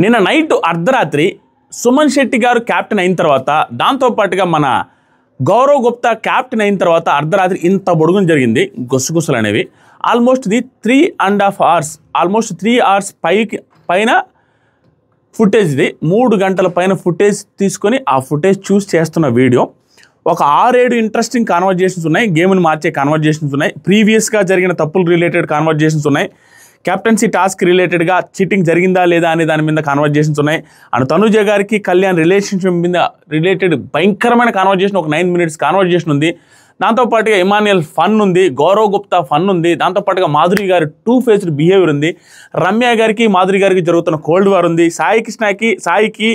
నిన్న నైట్ అర్ధరాత్రి సుమన్ శెట్టి గారు క్యాప్టెన్ అయిన తర్వాత, దాంతోపాటుగా మన గౌరవ్ గుప్తా క్యాప్టెన్ అయిన తర్వాత అర్ధరాత్రి ఇంత బొడుగుని జరిగింది. గుసగుసలు అనేవి ఆల్మోస్ట్ ఇది 3.5 hours, ఆల్మోస్ట్ 3 hours పైన ఫుటేజ్. ఇది 3 గంటల పైన ఫుటేజ్ తీసుకొని ఆ ఫుటేజ్ చూస్ చేస్తున్న వీడియో. ఒక 6-7 ఇంట్రెస్టింగ్ కాన్వర్జేషన్స్ ఉన్నాయి, గేమ్ని మార్చే కాన్వర్జేషన్స్ ఉన్నాయి, ప్రీవియస్గా జరిగిన తప్పులు రిలేటెడ్ కాన్వర్జేషన్స్ ఉన్నాయి, కెప్టెన్సీ టాస్క్ రిలేటెడ్గా చీటింగ్ జరిగిందా లేదా అనే దాని మీద కాన్వర్జేషన్స్ ఉన్నాయి. అండ్ తనుజ గారికి కళ్యాణ్ రిలేషన్షిప్ మీద రిలేటెడ్ భయంకరమైన కాన్వర్జేషన్, ఒక 9 minutes కాన్వర్జేషన్ ఉంది. దాంతోపాటుగా ఇమాన్యుయల్ ఫన్ ఉంది, గౌరవ్ గుప్తా ఫన్ ఉంది, దాంతోపాటుగా మాధురి గారి 2-faced బిహేవియర్ ఉంది, రమ్య గారికి మాధురి గారికి జరుగుతున్న కోల్డ్ వార్ ఉంది, సాయికి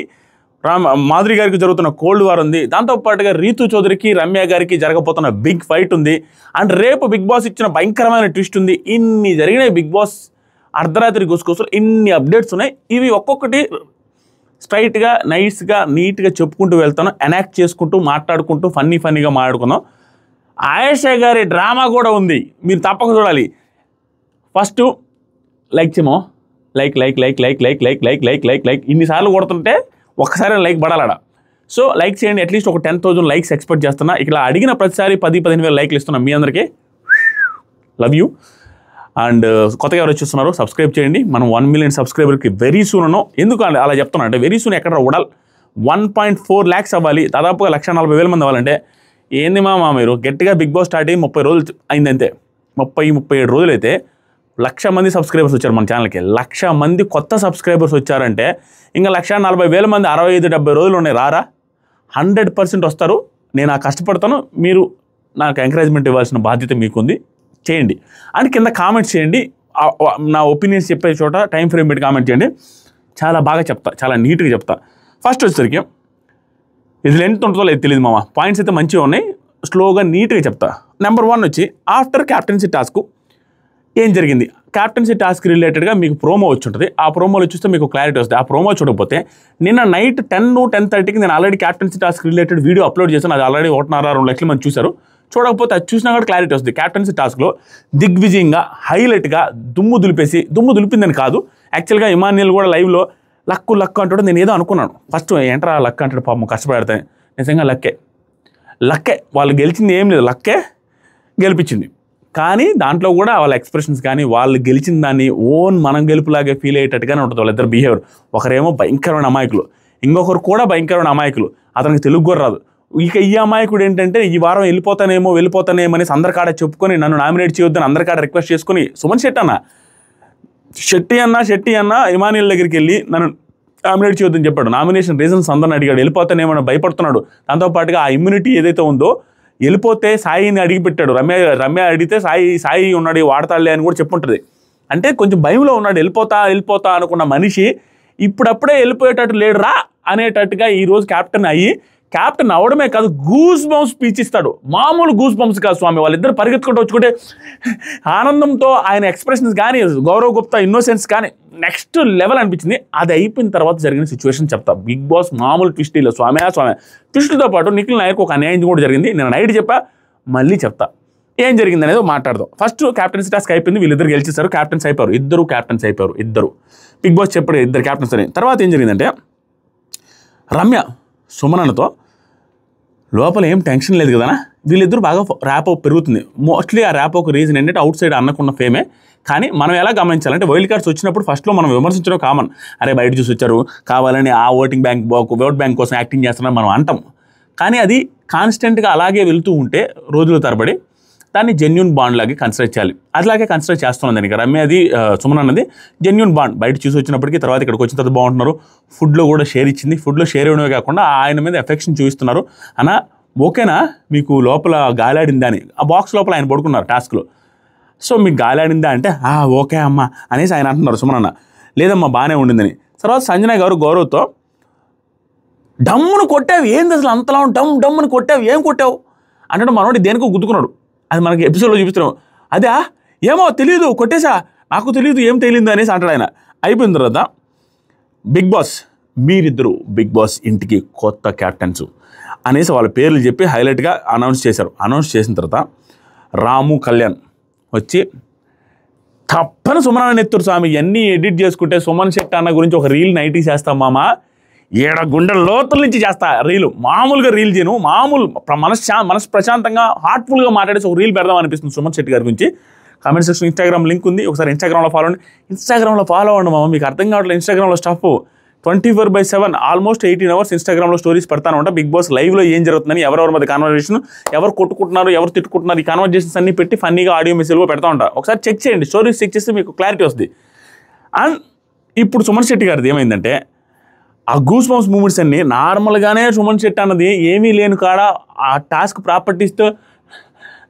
మాధురి గారికి జరుగుతున్న కోల్డ్ వార్ ఉంది, దాంతోపాటుగా రీతు చౌదరికి రమ్య గారికి జరగబోతున్న బిగ్ ఫైట్ ఉంది. అండ్ రేపు బిగ్ బాస్ ఇచ్చిన భయంకరమైన ట్విస్ట్ ఉంది. ఇన్ని జరిగినాయి బిగ్ బాస్ అర్ధరాత్రి గుసగుసలు, ఇన్ని అప్డేట్స్ ఉన్నాయి. ఇవి ఒక్కొక్కటి స్ట్రైట్గా నైస్గా నీట్గా చెప్పుకుంటూ వెళ్తాను, ఎనాక్ట్ చేసుకుంటూ మాట్లాడుకుంటూ ఫన్నీగా మాట్లాడుకుందాం. ఆయేషా గారి డ్రామా కూడా ఉంది, మీరు తప్పక చూడాలి. ఫస్ట్ లైక్ చేమో, లైక్ ఇన్నిసార్లు కొడుతుంటే ఒక్కసారి లైక్ పడాలడ. సో లైక్ చేయండి, అట్లీస్ట్ ఒక 10,000 లైక్స్ ఎక్స్పెక్ట్ చేస్తున్నా. ఇలా అడిగిన ప్రతిసారి 10,000-15,000 లైక్లు ఇస్తున్నాం మీ అందరికీ. Love you. అండ్ కొత్తగా ఎవరు చూస్తున్నారు సబ్స్క్రైబ్ చేయండి. మనం 1 million సబ్స్క్రైబర్కి వెరీ సూన్ ఉన్నాం. ఎందుకు అలా చెప్తున్నా అంటే, వెరీ సూన్ ఎక్కడ ఉడాలి 1.4 lakhs అవ్వాలి, దాదాపుగా 140,000 మంది అవ్వాలంటే ఏంది మామ మీరు గట్టిగా బిగ్ బాస్ స్టార్ట్ అయ్యి 30 రోజులు అయిందంతే. 30-37 రోజులు అయితే 1,00,000 మంది సబ్స్క్రైబర్స్ వచ్చారు మన ఛానల్కి. 1,00,000 మంది కొత్త సబ్స్క్రైబర్స్ వచ్చారంటే ఇంకా 140,000 మంది 65-70 రోజులు ఉన్నాయి. రారా 100% వస్తారు. నేను కష్టపడతాను, మీరు నాకు ఎంకరేజ్మెంట్ ఇవ్వాల్సిన బాధ్యత మీకుంది, చేయండి. అండ్ కింద కామెంట్స్ చేయండి, నా ఒపీనియన్స్ చెప్పే చోట టైం ఫ్రేమ్ పెట్టి కామెంట్ చేయండి. చాలా బాగా చెప్తా, చాలా నీట్గా చెప్తా. ఫస్ట్ వచ్చేసరికి ఇది లెంత్ ఉంటుందో లేదు తెలియదు మామ, పాయింట్స్ అయితే మంచిగా ఉన్నాయి, స్లోగా నీట్గా చెప్తా. నెంబర్ 1 వచ్చి ఆఫ్టర్ క్యాప్టెన్సీ టాస్క్ ఏం జరిగింది. క్యాప్టెన్సీ టాస్క్ రిలేటెడ్గా మీకు ప్రోమో వచ్చి ఉంటుంది. ఆ ప్రోమోలో చూస్తే మీకు క్లారిటీ వస్తుంది. ఆ ప్రోమో చూడకపోతే నిన్న నైట్ 10-10:30కి నేను already captaincy task related video upload చేశాను. అది ఆల్రెడీ 1.5-2 లక్షల మంది చూశారు. చూడకపోతే అది చూసినా కూడా క్లారిటీ వస్తుంది. క్యాప్టెన్సీ టాస్క్లో దిగ్విజయంగా హైలైట్గా దుమ్ము దులిపిందని కాదు, యాక్చువల్గా ఇమాన్యుయల్ కూడా లైవ్లో లక్కు అంటాడు. నేను ఏదో అనుకున్నాను ఫస్ట్, ఏంట్రా లక్ అంటాడు పాపం కష్టపడతాను. నిజంగా లక్కే వాళ్ళు గెలిచింది ఏం లేదు, లక్కే గెలిపించింది. కానీ దాంట్లో కూడా వాళ్ళ ఎక్స్ప్రెషన్స్ కానీ వాళ్ళు గెలిచిన దాన్ని మనం గెలుపులాగే ఫీల్ అయ్యేటట్టుగానే ఉంటుంది వాళ్ళిద్దరు బిహేవియర్. ఒకరేమో భయంకరమైన అమాయకులు, ఇంకొకరు కూడా భయంకరమైన అమాయకులు, అతనికి తెలుగు కూడా రాదు. ఇక ఈ అమాయకుడు ఏంటంటే ఈ వారం వెళ్ళిపోతానేమో అనేసి అందరికాడ చెప్పుకొని నన్ను నామినేట్ చేయొద్దని అందరికాడ రిక్వెస్ట్ చేసుకుని సుమన్ శెట్టి అన్న ఇమాన్యుయల్ దగ్గరికి వెళ్ళి నన్ను నామినేట్ చేయొద్దని చెప్పాడు. నామినేషన్ రీజన్స్ అందరిని అడిగాడు, వెళ్ళిపోతానేమో భయపడుతున్నాడు. దాంతోపాటుగా ఆ ఇమ్యూనిటీ ఏదైతే ఉందో వెళ్ళిపోతే సాయిని అడిగి పెట్టాడు. రమ్య అడిగితే సాయి ఉన్నాడు వాడతాడులే అని కూడా చెప్పుంటుంది. అంటే కొంచెం భయంలో ఉన్నాడు, వెళ్ళిపోతా అనుకున్న మనిషి ఇప్పుడప్పుడే వెళ్ళిపోయేటట్టు లేడురా అనేటట్టుగా ఈరోజు క్యాప్టెన్ అవడమే కాదు, గూస్ బంప్స్ స్పీచ్ ఇస్తాడు. మామూలు గూస్ బంప్స్ కాదు స్వామి, వాళ్ళిద్దరు పరిగెత్తుకుంటూ వచ్చుకుంటే ఆనందంతో ఆయన ఎక్స్ప్రెషన్స్ కానీ గౌరవ్ గుప్తా ఇన్నోసెన్స్ కానీ నెక్స్ట్ లెవెల్ అనిపించింది. అది అయిపోయిన తర్వాత జరిగిన సిచ్యువేషన్ చెప్తా. బిగ్ బాస్ మామూలు ట్విస్ట్ ఇలా స్వామి ట్విస్ట్తో పాటు నిఖిల్ నాయక్ ఒక అన్యాయం కూడా జరిగింది. నేను నైట్ చెప్పా, మళ్ళీ చెప్తా ఏం జరిగింది అనేది మాట్లాడదాం. ఫస్ట్ క్యాప్టెన్సీ టాస్క్ అయిపోయింది, వీళ్ళిద్దరు గెలిచేశారు, క్యాప్టెన్స్ అయిపోయారు, ఇద్దరు బిగ్ బాస్ చెప్పాడు ఇద్దరు క్యాప్టెన్స్ అని. తర్వాత ఏం జరిగిందంటే రమ్య సుమనతో లోపల ఏం టెన్షన్ లేదు కదా, వీళ్ళిద్దరూ బాగా ర్యాపో పెరుగుతుంది. మోస్ట్లీ ఆ ర్యాపోకి రీజన్ ఏంటంటే అవుట్ సైడ్ అన్నకున్న ఫేమే. కానీ మనం ఎలా గమనించాలంటే వైల్డ్ కార్డ్స్ వచ్చినప్పుడు ఫస్ట్లో మనం విమర్శించడం కామన్, అరే బయట చూసి వచ్చారు కావాలని ఆ ఓట్ బ్యాంక్ కోసం యాక్టింగ్ చేస్తున్నారు మనం అంటాం. కానీ అది కాన్స్టెంట్గా అలాగే వెళ్తూ ఉంటే రోజుల తరబడి దాన్ని జెన్యూన్ బాండ్ లాగే కన్సిడర్ చేయాలి. అట్లాగే కన్సిడర్ చేస్తున్నాను దానికి. రమ్య అది సుమన్ అన్నది జెన్యూన్ బాండ్. బయట చూసి వచ్చినప్పటికీ తర్వాత ఇక్కడికి వచ్చిన తర్వాత బాగుంటున్నారు. ఫుడ్లో కూడా షేర్ ఇచ్చింది, ఫుడ్లో షేర్ ఇవ్వడమే కాకుండా ఆయన మీద ఎఫెక్షన్ చూపిస్తున్నారు. అన్న ఓకేనా మీకు లోపల గాలాడిందా అని, ఆ బాక్స్ లోపల ఆయన పడుకున్నారు టాస్క్లో. సో మీకు గాలాడిందా అంటే ఓకే అమ్మ అనేసి ఆయన అంటున్నారు సుమన్ అన్న. లేదమ్మా బాగానే ఉండిందని. తర్వాత సంజన గారు గౌరవ్తో డమ్మును కొట్టావు ఏంది అసలు అంతలా డమ్మును కొట్టావు ఏం కొట్టావు అంటే మనోడి దేనికో గుద్దుకున్నాడు. అది మనకి ఎపిసోడ్లో చూపిస్తున్నాం. అదే ఏమో తెలియదు కొట్టేసా, నాకు తెలియదు ఏం తెలియదు అనేసి అంటాడు ఆయన. అయిపోయిన తర్వాత బిగ్ బాస్ మీరిద్దరు బిగ్ బాస్ ఇంటికి కొత్త క్యాప్టెన్స్ అనేసి వాళ్ళ పేర్లు చెప్పి హైలైట్గా అనౌన్స్ చేశారు. అనౌన్స్ చేసిన తర్వాత రాము కళ్యాణ్ వచ్చి తప్పన సుమన్ ఎత్తురు స్వామి, ఇవన్నీ ఎడిట్ చేసుకుంటే సుమన్ శెట్టి అన్న గురించి ఒక రీల్ నైటీ చేస్తాం మామ, ఏడ గుండె లోతుల నుంచి చేస్తా రీలు, మామూలుగా రీల్ చేయను, మామూలు మనసు ప్రశాంతంగా హార్ట్ఫుల్గా మాట్లాడేసి ఒక రీల్ పెడదాం అనిపిస్తుంది సుమన్ శెట్టి గారి గురించి. కామెంట్ సెక్షన్ ఇన్స్టాగ్రామ్ లింక్ ఉంది, ఒకసారి ఇన్స్టాగ్రామ్లో ఫాలో అవ్వండి మామ. మీకు అర్థం కావట్లేదు ఇన్స్టాగ్రామ్లో స్టఫ్ 24/7 ఆల్మోస్ట్ 18 hours ఇన్స్టాగ్రామ్లో స్టోరీస్ పెడతాను ఉంటా. బిగ్ బాస్ లైవ్లో ఏం జరుగుతుందని, ఎవరెవరి మధ్య కాన్వర్జేషన్, ఎవరు కొట్టుకుంటున్నారు, ఎవరు తిట్టుకుంటున్నారు, ఈ కాన్వర్జేషన్స్ అన్ని పెట్టి ఫన్నీగా ఆడియో మెసేజ్లో పెడతా ఉంటా. ఒకసారి చెక్ చేయండి, స్టోరీస్ చెక్ చేస్తే మీకు క్లారిటీ వస్తుంది. అండ్ ఇప్పుడు సుమన్ శెట్టి గారిది ఏమైందంటే, ఆ గూస్ బంప్స్ మూమెంట్స్ అన్ని నార్మల్గానే సుమన్ శెట్టి అన్నది ఏమీ లేని కాడ ఆ టాస్క్ ప్రాపర్టీస్తో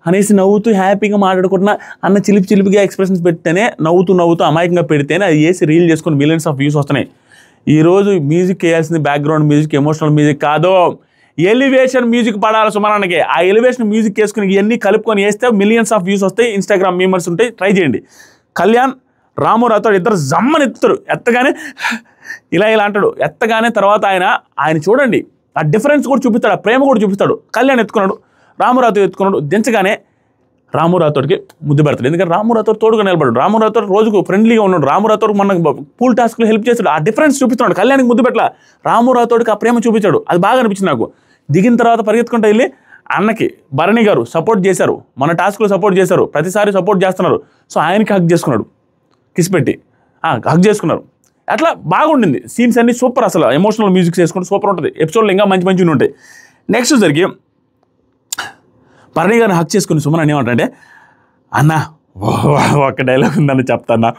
అనేసి నవ్వుతూ హ్యాపీగా మాట్లాడుకుంటున్నా అన్న చిలిపిగా ఎక్స్ప్రెషన్స్ పెడితేనే నవ్వుతూ అమాయకంగా పెడితేనే అది వేసి రీల్ చేసుకుని మిలియన్స్ ఆఫ్ వ్యూస్ వస్తున్నాయి. ఈరోజు మ్యూజిక్ వేయాల్సింది బ్యాక్గ్రౌండ్ మ్యూజిక్, ఎమోషనల్ మ్యూజిక్ కాదు, ఎలివేషన్ మ్యూజిక్ పడాలి సుమనానికి. ఆ ఎలివేషన్ మ్యూజిక్ వేసుకుని ఇవన్నీ కలుపుకొని వేస్తే మిలియన్స్ ఆఫ్ వ్యూస్ వస్తాయి, ఇన్స్టాగ్రామ్ మీమర్స్ ఉంటాయి. ట్రై చేయండి. కళ్యాణ్ రాము రాథోడ్ ఇద్దరు జమ్మని ఎత్తుతారు, ఎత్తగానే ఇలా అంటాడు, ఎత్తగానే తర్వాత ఆయన చూడండి ఆ డిఫరెన్స్ కూడా చూపిస్తాడు, ఆ ప్రేమ కూడా చూపిస్తాడు. కళ్యాణ్ ఎత్తుకున్నాడు, రాము రాథోడ్ ఎత్తుకున్నాడు, దించగానే రాము రాథోడ్కి ముద్దు పెడతాడు. ఎందుకంటే రాము రాథోడ్ తోడుగా నిలబడు, రాము రాథోడ్ రోజుకు ఫ్రెండ్లీగా ఉన్నాడు, రాము రాథోడ్ మనకు పూల్ టాస్క్లో హెల్ప్ చేస్తాడు. ఆ డిఫరెన్స్ చూపిస్తున్నాడు. కళ్యాణ్కి ముద్దు పెట్టలా, రాము రాథోడ్కి ఆ ప్రేమ చూపించాడు. అది బాగా అనిపించింది నాకు. దిగిన తర్వాత పరిగెత్తుకుంటూ వెళ్ళి అన్నకి భరణి గారు సపోర్ట్ చేశారు, మన టాస్క్లో సపోర్ట్ చేశారు, ప్రతిసారి సపోర్ట్ చేస్తున్నారు. సో ఆయనకి హక్ చేసుకున్నాడు, కిస్ పెట్టి హక్ చేసుకున్నారు. అట్లా బాగుండింది. సీన్స్ అన్ని సూపర్, అసలు ఎమోషనల్ మ్యూజిక్ చేసుకుంటే సూపర్ ఉంటుంది. ఎపిసోడ్లో ఇంకా మంచి ఉంటాయి. నెక్స్ట్ జరిగి భరణి గారిని హక్ చేసుకుని సుమన్ అని ఏమంటే, అన్న ఒక డైలాగ్ ఉందని చెప్తాన్నా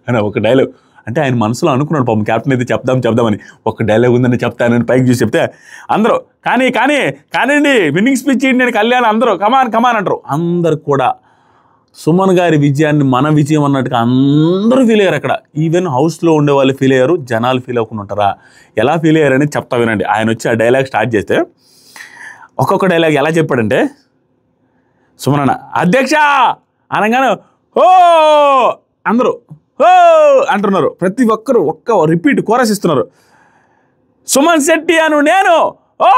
అన్న, ఒక డైలాగ్ అంటే ఆయన మనసులో అనుకున్నాడు పాపం, క్యాప్టెన్ అయితే చెప్దామని, ఒక డైలాగ్ ఉందని చెప్తానని పైకి చూసి చెప్తే అందరూ కానివ్వండి విన్నింగ్ స్పీచ్ ఇవ్వండి నేను కళ్యాణ్, అందరూ కమాన్ అంటారు. అందరు కూడా సుమన్ గారి విజయాన్ని మన విజయం అన్నట్టుగా అందరూ ఫీల్ అయ్యారు. అక్కడ ఈవెన్ హౌస్లో ఉండే వాళ్ళు ఫీల్ అయ్యారు, జనాలు ఫీల్ అవ్వకుండా ఉంటారా, ఎలా ఫీల్ అయ్యారని చెప్తా వినండి. ఆయన వచ్చి ఆ డైలాగ్ స్టార్ట్ చేస్తే ఒక్కొక్క డైలాగ్ ఎలా చెప్పాడంటే, సుమన్ అన్న అధ్యక్ష అనగానే ఓ అందరూ ఓ అంటున్నారు. ప్రతి ఒక్కరు ఒక్క రిపీట్ కోరస్ ఇస్తున్నారు. సుమన్ శెట్టి అను నేను ఓ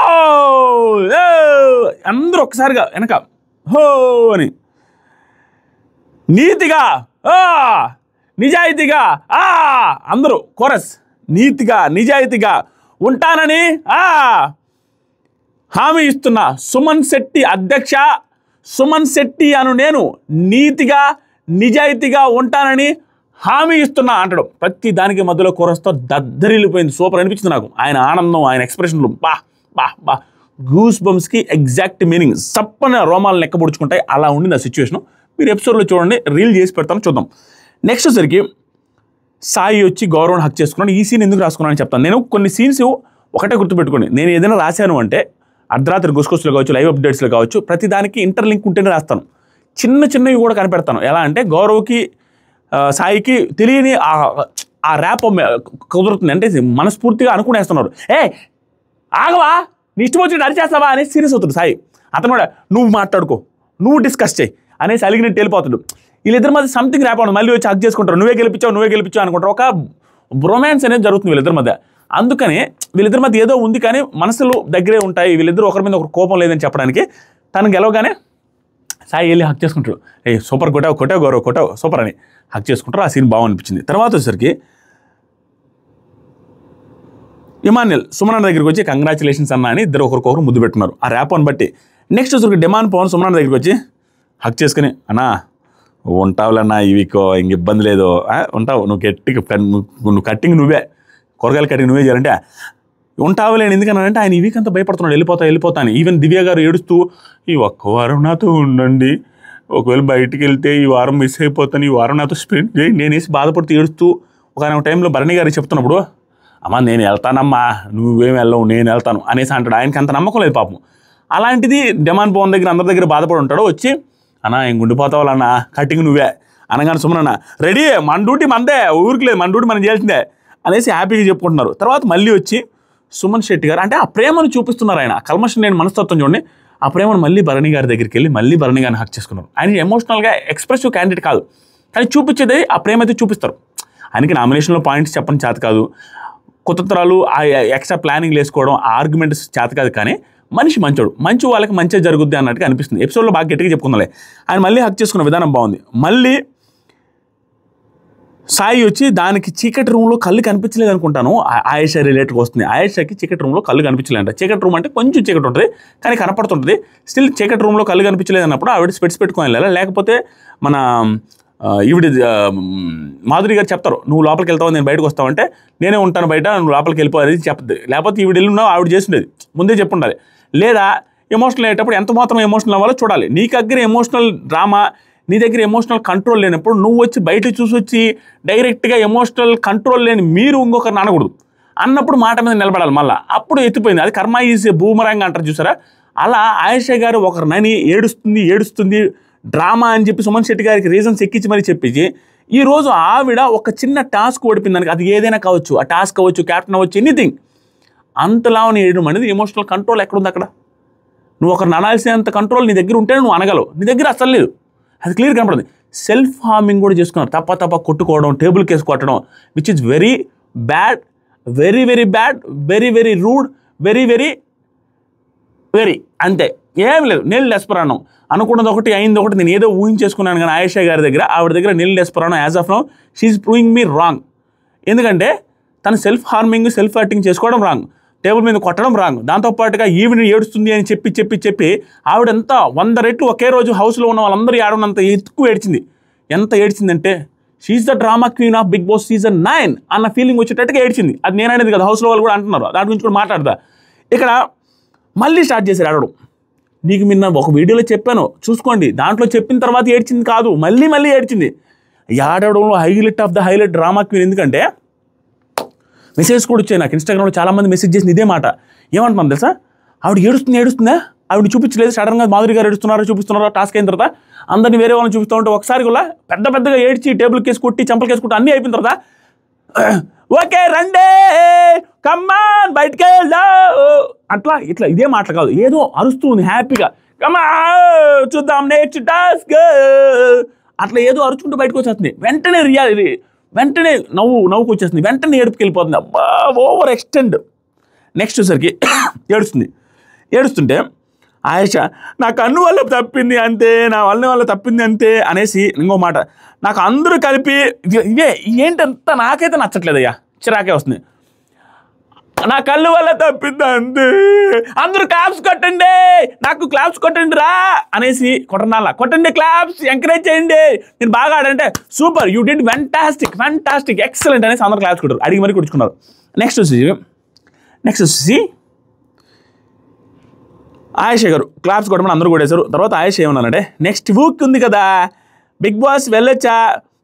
అందరూ ఒక్కసారిగా వెనక హో అని, నీతిగా నిజాయితీగా అందరూ కోరస్, నీతిగా నిజాయితీగా ఉంటానని హామీ ఇస్తున్నా. సుమన్ శెట్టి అధ్యక్ష, సుమన్ శెట్టి అను నేను నీతిగా నిజాయితీగా ఉంటానని హామీ ఇస్తున్నా అంటాడు. ప్రతి దానికి మధ్యలో కోరస్తో దద్దరిల్లిపోయింది. సూపర్ అనిపించింది నాకు. ఆయన ఆనందం, ఆయన ఎక్స్ప్రెషన్లు బా గూస్ బంప్స్కి ఎగ్జాక్ట్ మీనింగ్. సప్పన రోమాలు లెక్కబుడుచుకుంటాయి. అలా ఉండింది ఆ సిచ్యువేషన్. మీరు ఎపిసోడ్లో చూడండి, రీల్ చేసి పెడతాను, చూద్దాం. నెక్స్ట్ వచ్చరికి సాయి వచ్చి గౌరవం హక్ చేసుకున్నాను. ఈ సీన్ ఎందుకు రాసుకున్నాను అని చెప్తాను. నేను కొన్ని సీన్స్ ఒకటే గుర్తుపెట్టుకోండి, నేను ఏదైనా రాశాను అంటే అర్ధరాత్రి గుస్కొస్లో కావచ్చు, లైవ్ అప్డేట్స్లో కావచ్చు, ప్రతి దానికి ఇంటర్లింక్ ఉంటేనే రాస్తాను. చిన్నవి కూడా కనిపెడతాను. ఎలా అంటే గౌరవ్కి సాయికి తెలియని ఆ ర్యాప్ కుదురుతుంది అంటే మనస్ఫూర్తిగా అనుకునేస్తున్నారు. ఆగవా, నీ ఇష్టం వచ్చినట్టు అరిచేస్తావా అని సీరియస్ అవుతుంది సాయి. అతను కూడా నువ్వు మాట్లాడుకో, నువ్వు డిస్కస్ చేయి అనేసి అలిగినట్టు వెళ్ళిపోతాడు. వీళ్ళిద్దరి మధ్య సంథింగ్ ర్యాప్ అవుతుంది. మళ్ళీ వచ్చి హక్ చేసుకుంటారు, నువ్వే గెలిపించావు అనుకుంటారు. ఒక రొమాన్స్ అనేది జరుగుతుంది వీళ్ళిద్దరి మధ్య. అందుకని వీళ్ళిద్దరి మధ్య ఏదో ఉంది, కానీ మనసులు దగ్గరే ఉంటాయి. వీళ్ళిద్దరు ఒకరి మీద ఒకరు కోపం లేదని చెప్పడానికి తను గెలవగానే సాయి వెళ్ళి హక్ చేసుకుంటాడు. సూపర్ కొట్టావు గౌరవ్ సూపర్ అని హక్ చేసుకుంటారు. ఆ సీన్ బాగనిపించింది. తర్వాత వచ్చేసరికి ఇమాన్యుల్ సుమన్ దగ్గరికి వచ్చి కంగ్రాచులేషన్స్ అన్న అని ఇద్దరు ఒకరికొకరు ముద్దు పెట్టున్నారు ఆ ర్యాప్ అని బట్టి. నెక్స్ట్ వచ్చరికి డిమాండ్ పవన్ సుమన్ దగ్గరికి వచ్చి హక్ చేసుకుని, అన్నా ఉంటావులన్నా ఈ వీక్ ఇంక ఇబ్బంది లేదు, ఉంటావు నువ్వు నువ్వు కట్టింగ్ నువ్వే, కూరగాయల కట్టింగ్ నువ్వే చేయాలంటే ఉంటావులేని. ఎందుకనంటే ఆయన ఈ వీక్ అంతా భయపడుతున్నాడు, వెళ్ళిపోతా అని. ఈవెన్ దివ్య గారు ఏడుస్తూ ఈ ఒక్క వారం నాతో ఉండండి, ఒకవేళ బయటికి వెళ్తే ఈ వారం మిస్ అయిపోతాను, ఈ వారం నాతో స్పెండ్ చేయి నేనేసి బాధపడుతూ ఏడుస్తూ ఒక టైంలో భరణి గారికి చెప్తున్నప్పుడు, అమ్మ నేను వెళ్తానమ్మా, నువ్వేం వెళ్ళవు, నేను వెళ్తాను అనేసి అంటాడు. ఆయనకి అంత నమ్మకం లేదు పాపం. అలాంటిది డిమాండ్ పవన్ దగ్గర అందరి దగ్గర బాధపడి ఉంటాడు. వచ్చి అన్నా ఇంక ఉండిపోతావాలన్నా, కట్టింగ్ నువ్వే అనగానే సుమన్ అన్న రెడీ, మన డ్యూటీ మనదే, ఊరికి లేదు, మన డ్యూటీ మనం చేయాల్సిందే అనేసి హ్యాపీగా చెప్పుకుంటున్నారు. తర్వాత మళ్ళీ వచ్చి సుమన్ శెట్టి గారు అంటే ఆ ప్రేమను చూపిస్తున్నారు. ఆయన కల్మషం లేని మనస్తత్వం చూడండి. ఆ ప్రేమను మళ్ళీ భరణి గారి దగ్గరికి వెళ్ళి మళ్ళీ భరణి గారిని హక్ చేసుకున్నారు. ఆయన ఎమోషనల్గా ఎక్స్ప్రెసివ్ క్యాండిడేట్ కాదు, కానీ చూపించేది ఆ ప్రేమ అయితే చూపిస్తారు. ఆయనకి నామినేషన్లో పాయింట్స్ చెప్పని చేత కాదు, కొత్త తరాలు ఆ ఎక్స్ట్రా ప్లానింగ్ వేసుకోవడం, ఆర్గ్యుమెంట్స్ చేత కాదు, కానీ మనిషి మంచి వాళ్ళకి మంచిగా జరుగుద్ది అన్నట్టుగా అనిపిస్తుంది. ఎపిసోడ్లో బాగా గట్టిగా చెప్పుకుందాలే. ఆయన మళ్ళీ హక్ చేసుకున్న విధానం బాగుంది. మళ్ళీ సాయి వచ్చి దానికి చీకటి రూమ్లో కళ్ళు కనిపించలేదు అనుకుంటాను. ఆయేషా రిలేటెడ్గా వస్తుంది. ఆయేషాకి చీకటి రూమ్లో కళ్ళు కనిపించలేదంట. చీకటి రూమ్ అంటే కొంచెం చీకటి ఉంటుంది కానీ కనపడుతుంటుంది. స్టిల్ చీకటి రూమ్లో కళ్ళు కనిపించలేదు అన్నప్పుడు ఆవిడ స్పెట్స్ పెట్టుకొని వెళ్ళాలి. లేకపోతే మన ఈవిడ మాధురి గారు చెప్తారు, నువ్వు లోపలికి వెళ్తావు నేను బయటకు వస్తావంటే నేనే ఉంటాను బయట, నువ్వు లోపలికి వెళ్ళిపోవాలి చెప్పదు. లేకపోతే ఈవిడ వెళ్ళున్నావు ఆవిడ చేస్తుండేది, ముందే చెప్పుండాలి. లేదా ఎమోషనల్ అయ్యేటప్పుడు ఎంత మాత్రం ఎమోషనల్ అవ్వాలో చూడాలి. నీ దగ్గర ఎమోషనల్ డ్రామా, నీ దగ్గర ఎమోషనల్ కంట్రోల్ లేనప్పుడు నువ్వు వచ్చి బయట చూసి వచ్చి డైరెక్ట్గా ఎమోషనల్ కంట్రోల్ లేని మీరు ఇంకొకరిని అనకూడదు. అన్నప్పుడు మాట మీద నిలబడాలి. మళ్ళీ అప్పుడు ఎత్తిపోయింది. అది కర్మ ఈజ్ బూమరాంగ్ అంటారు చూసారా, అలా ఆయేషా గారు ఒకరినని ఏడుస్తుంది డ్రామా అని చెప్పి సుమన్ శెట్టి గారికి రీజన్స్ ఎక్కించి మరి చెప్పించి ఈరోజు ఆవిడ ఒక చిన్న టాస్క్ ఓడిపోయిందానికి, అది ఏదైనా కావచ్చు, ఆ టాస్క్ అవ్వచ్చు, క్యాప్టెన్ అవ్వచ్చు, ఎనీథింగ్. అంతలావని వేయడం అనేది ఎమోషనల్ కంట్రోల్ ఎక్కడుంది అక్కడ? నువ్వు ఒకరిని అనాల్సినంత కంట్రోల్ నీ దగ్గర ఉంటేనే నువ్వు అనగలవు. నీ దగ్గర అసలు లేదు, అది క్లియర్ కనపడుతుంది. సెల్ఫ్ హార్మింగ్ కూడా చేసుకున్నారు. తప్ప కొట్టుకోవడం, టేబుల్ కేసు కొట్టడం, which is very bad, very very bad, very very rude, very very very అంతే, ఏం లేదు. నీల్ డెస్పరానం అనుకున్నది ఒకటి అయింది ఒకటి. నేను ఏదో ఊహించేసుకున్నాను కానీ ఆయేషా గారి దగ్గర, ఆవిడ దగ్గర నీల్ డెస్పరానం as of now she's proving me wrong. ఎందుకంటే తను సెల్ఫ్ హార్మింగ్, సెల్ఫ్ హర్టింగ్ చేసుకోవడం రాంగ్, టేబుల్ మీద కొట్టడం రాంగ్. దాంతోపాటుగా ఈవిని ఏడుస్తుంది అని చెప్పి ఆవిడంతా 100 రెట్లు ఒకే రోజు హౌస్లో ఉన్న వాళ్ళందరూ ఏడవనంత ఎక్కువ ఏడ్చింది. ఎంత ఏడ్చిందంటే she's the drama queen of Bigg Boss season 9 అన్న ఫీలింగ్ వచ్చేటట్టుగా ఏడ్చింది. అది నేననేది కదా, హౌస్లో వాళ్ళు కూడా అంటున్నారు, దాని గురించి కూడా మాట్లాడదా. ఇక్కడ మళ్ళీ స్టార్ట్ చేశారు ఆడడం. నీకు నిన్న ఒక వీడియోలో చెప్పాను చూసుకోండి, దాంట్లో చెప్పిన తర్వాత ఏడ్చింది కాదు, మళ్ళీ ఏడ్చింది. ఆడడంలో highlight of the highlight drama queen. ఎందుకంటే మెసేజ్ కూడా వచ్చాయి నాకు ఇన్స్టాగ్రామ్లో, చాలామంది మెసేజ్ చేసింది ఇదే మాట. ఏమంటున్నాను తెలుసా, ఆవిడ ఏడుస్తుందా, ఆవిడ చూపించలేదు, సడన్గా మాధురి గారు చూపిస్తున్నారో టాస్క్ అయిన తర్వాత అందరినీ వేరే వాళ్ళని చూపిస్తూ ఉంటే ఒకసారి కూడా పెద్దగా ఏడ్చి టేబుల్ కేసు కొట్టి చంపల కేసు కొట్టి అన్నీ అయిపోయిన తర్వాత ఓకే రండే కమ్మాన్ బయటకే వెళ్దా అట్లా ఇట్లా ఇదే మాటలు కాదు, ఏదో అరుస్తుంది హ్యాపీగా, కమ్మా చూద్దాం నెక్స్ట్ టాస్క్ అట్లా ఏదో అరుచుకుంటూ బయటకు వచ్చేస్తుంది. వెంటనే నవ్వుకు వచ్చేస్తుంది, వెంటనే ఏడుపుకి వెళ్ళిపోతుంది. అబ్బా ఓవర్ ఎక్స్టెండ్. నెక్స్ట్ వచ్చేసరికి ఏడుస్తుంటే ఆయేషా నా కన్ను వల్ల తప్పింది అంతే, నా వల్ల తప్పింది అంతే అనేసి ఇంకో మాట, నాకు అందరూ కలిపి ఇవే ఏంటంత నాకైతే నచ్చట్లేదయ్యా, చిరాకే వస్తుంది. నా కళ్ళు వల్ల తప్పింది అంతే, అందరూ క్లాప్స్ కొట్టండి, నాకు క్లాప్స్ కొట్టండి రా అనేసి కొట్టండి, క్లాప్స్ ఎంకరేజ్ చేయండి, నేను బాగా ఆడంటే super you did fantastic excellent అనేసి అందరూ క్లాప్స్ కొట్టారు, అడిగి మరీ కొట్టుకున్నారు. నెక్స్ట్ వచ్చేసి ఆయేషా గారు క్లాప్స్ కొట్టమని అందరూ కొట్టేశారు. తర్వాత ఆయేషా ఏమన్నానంటే నెక్స్ట్ వీక్ ఉంది కదా బిగ్ బాస్ వెళ్ళొచ్చా,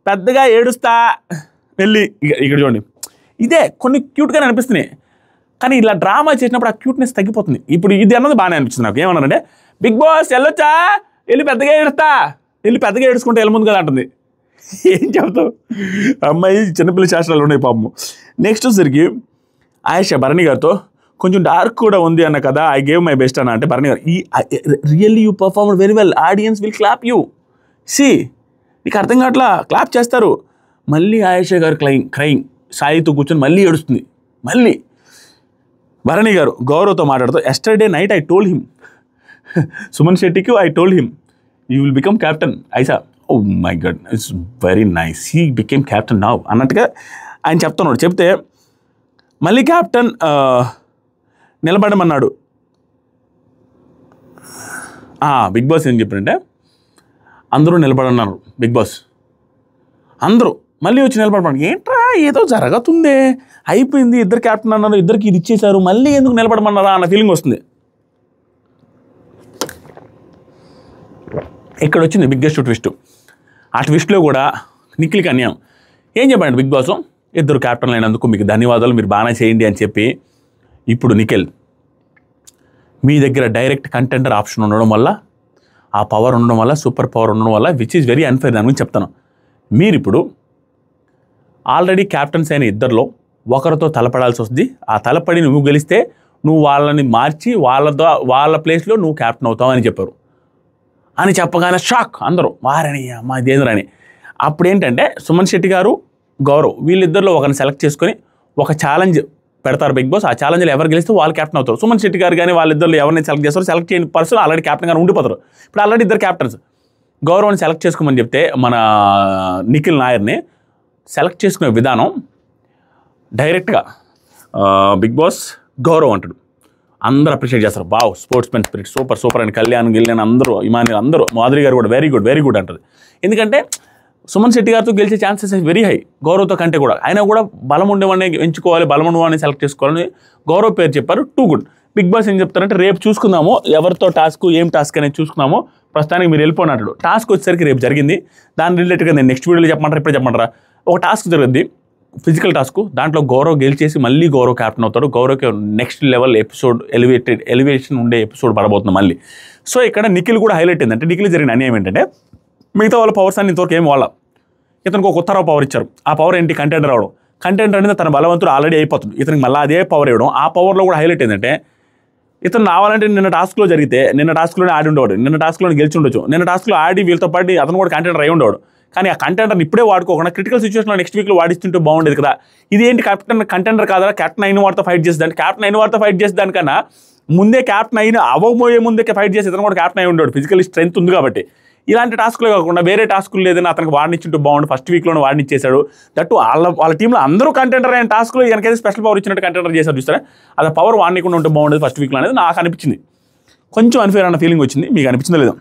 పెద్దగా ఏడుస్తా వెళ్ళి ఇక్కడ చూడండి. ఇదే కొన్ని క్యూట్గానే అనిపిస్తున్నాయి కానీ ఇలా డ్రామా చేసినప్పుడు ఆ క్యూట్నెస్ తగ్గిపోతుంది. ఇప్పుడు ఇది అన్నది బాగానే అనిపిస్తుంది నాకు. ఏమన్నానంటే బిగ్ బాస్ వెళ్ళొచ్చా, వెళ్ళి పెద్దగా ఏడుచుకుంటే వెళ్ళ ముందు కదా అంటుంది. ఏం చెప్తావు అమ్మాయి, చిన్నపిల్ల శాస్త్రాలు ఉన్నాయి పాపము. నెక్స్ట్ వచ్చేసరికి ఆయేషా భరణి గారితో కొంచెం డార్క్ కూడా ఉంది అన్న కదా, ఐ గేవ్ మై బెస్ట్ అన్న అంటే భరణి గారు really you perform very well, audience will clap you, see నీకు అర్థం కావట్లా, క్లాప్ చేస్తారు. మళ్ళీ ఆయేషా గారు క్రైయింగ్ సాయితో కూర్చొని మళ్ళీ ఏడుస్తుంది. మళ్ళీ భరణి గారు గౌరవ్తో మాట్లాడుతూ yesterday night I told him, Suman శెట్టికి I told him you will become captain. ఐసా oh my god it's very nice, he became captain now అన్నట్టుగా ఆయన చెప్తున్నాడు. చెప్తే మళ్ళీ క్యాప్టెన్ నిలబడమన్నాడు. బిగ్ బాస్ ఏం చెప్పారంటే అందరూ నిలబడన్నారు, బిగ్ బాస్ అందరూ మళ్ళీ వచ్చి నిలబడమన్నారు. ఏంట్రా ఏదో జరుగుతుందే, అయిపోయింది, ఇద్దరు క్యాప్టెన్ అన్నారు, ఇద్దరికి ఇది ఇచ్చేశారు, మళ్ళీ ఎందుకు నిలబడమన్నారా అన్న ఫీలింగ్ వస్తుంది. ఇక్కడ వచ్చింది బిగ్గెస్ట్ ట్విస్ట్. ఆ ట్విస్ట్లో కూడా నిఖిల్కి అన్యాయం. ఏం చెప్పండి బిగ్ బాస్, ఇద్దరు క్యాప్టెన్లు అయినందుకు మీకు ధన్యవాదాలు, మీరు బాగానే చేయండి అని చెప్పి. ఇప్పుడు నిఖిల్ మీ దగ్గర డైరెక్ట్ కంటెండర్ ఆప్షన్ ఉండడం వల్ల, ఆ పవర్ ఉండడం వల్ల, సూపర్ పవర్ ఉండడం వల్ల, విచ్ ఈజ్ వెరీ అన్ఫేర్, దాని గురించి చెప్తాను. మీరు ఇప్పుడు ఆల్రెడీ క్యాప్టెన్స్ అయిన ఇద్దరిలో ఒకరితో తలపడాల్సి వస్తుంది. ఆ తలపడి నువ్వు గెలిస్తే నువ్వు వాళ్ళని మార్చి వాళ్ళ ప్లేస్లో నువ్వు క్యాప్టెన్ అవుతావు అని చెప్పారు. అని చెప్పగానే షాక్ అందరూ, వారని అమ్మా ఇదేంద్రని. అప్పుడు ఏంటంటే సుమన్ శెట్టి గారు, గౌరవ్ వీళ్ళిద్దరిలో ఒకరిని సెలెక్ట్ చేసుకొని ఒక ఛాలెంజ్ పెడతారు బిగ్ బాస్. ఆ ఛాలెంజ్లో ఎవరు గెలిస్తే వాళ్ళు క్యాప్టెన్ అవుతారు. సుమన్ శెట్టి గారు కానీ వాళ్ళిద్దరిలో ఎవరిని సెలెక్ట్ చేస్తారో, సెలెక్ట్ చేయని పర్సన్ ఆల్రెడీ క్యాప్టెన్ గారు ఉండిపోతారు. ఇప్పుడు ఆల్రెడీ ఇద్దరు క్యాప్టెన్స్. గౌరవ్ని సెలెక్ట్ చేసుకోమని చెప్తే మన నిఖిల్ నాయర్ని సెలెక్ట్ చేసుకునే విధానం డైరెక్ట్గా బిగ్ బాస్ గౌరవ్ అంటాడు, అందరూ అప్రిషియేట్ చేస్తారు. బావ్ స్పోర్ట్స్ మెన్ స్పిరిట్ సూపర్ అని కళ్యాణ్ గిల్యాన్ అందరూ ఇమానియల్ అందరూ మాధురి గారు కూడా వెరీ గుడ్ అంటారు. ఎందుకంటే సుమన్ శెట్టి గారితో గెలిచే ఛాన్సెస్ వెరీ హై గౌరవ్తో కంటే కూడా. అయినా కూడా బలం ఉండేవాడిని ఎంచుకోవాలి, బలం ఉండేవాడిని సెలెక్ట్ చేసుకోవాలని గౌరవ్ పేరు చెప్పారు. Too good. బిగ్ బాస్ ఏం చెప్తారంటే రేపు చూసుకుందాము ఎవరితో ఏం టాస్క్ అనేది చూసుకుందాము, ప్రస్తుతానికి మీరు వెళ్ళిపోయినట్టు. టాస్క్ వచ్చేసరికి రేపు జరిగింది, దాని రిలేటెడ్గా నేను నెక్స్ట్ వీడియోలో చెప్పమంటారా ఇప్పుడు చెప్పమంటారా? ఒక టాస్క్ జరుగుద్ది, ఫిజికల్ టాస్క్. దాంట్లో గౌరవ్ గెలిచేసి మళ్ళీ గౌరవ్ క్యాప్టెన్ అవుతాడు. గౌరవ్కి నెక్స్ట్ లెవెల్ ఎపిసోడ్ ఎలివేషన్ ఉండే ఎపిసోడ్ పడబోతుంది మళ్ళీ. సో ఇక్కడ నిఖిల్ కూడా హైలైట్ అయింది. అంటే నిఖిల్ జరిగిన అన్యాయం ఏంటంటే మిగతా వాళ్ళ పవర్స్ అన్ని ఇంతవరకు ఏం వాళ్ళ ఇతనికి ఒక ఉత్తరావు పవర్ ఇచ్చారు. ఆ పవర్ ఏంటి? కంటెండర్ అవడం. కంటెండర్ అనేది తన బలవంతుడు ఆల్రెడీ అయిపోతుంది, ఇతనికి మళ్ళీ అదే పవర్ ఇవ్వడం. ఆ పవర్లో కూడా హైలైట్ ఏంటంటే ఇతను రావాలంటే నిన్న టాస్క్లో జరిగితే నిన్న టాస్క్లోనే ఆడి ఉండేవాడు, నిన్న టాస్క్లోనే గెలిచి ఉండొచ్చు, నిన్న టాస్క్లో ఆడి వీళ్ళతో పాటు అతను కూడా కంటెండర్ అయి ఉండేవాడు. కానీ ఆ కంటెండర్ని ఇప్పుడే వాడుకోకుండా క్రిటికల్ సిచ్యువేషన్లో నెక్స్ట్ వీక్లో వాడిస్తుంటే బాగుండేది కదా. ఇదేంటి కంటెండర్ కాదా, క్యాప్టెన్ అయిన వారితో ఫైట్ చేసేదాన్ని, క్యాప్టెన్ అయిన వారితో ఫైట్ చేసేదానికన్నా ముందే క్యాప్టెన్ అయిన అవ్వబోయే ముందే ఫైట్ చేసి ఇతను కూడా క్యాప్టెన్ అయి ఉండేవాడు, ఫిజికల్ స్ట్రెంత్ ఉంది కాబట్టి. ఇలాంటి టాస్క్లు కాకుండా వేరే టాస్కులు లేదని అతనికి వాడినిచ్చింటూ బాగుండు. ఫస్ట్ వీక్లోనే వాడినిచ్చేశాడు. దట్టు వాళ్ళ టీంలో అందరూ కంటెండర్ అయిన టాస్క్లో ఈయనకైతే స్పెషల్ పవర్ ఇచ్చినట్టు కంటెండర్ చేశారు చూస్తారా. అది పవర్ వాడినకుండా ఉంటే బాగుండేది ఫస్ట్ వీక్లో అనేది నాకు అనిపించింది. కొంచెం అన్ఫేర్ అన్న ఫీలింగ్ వచ్చింది, మీకు అనిపించిందో లేదో.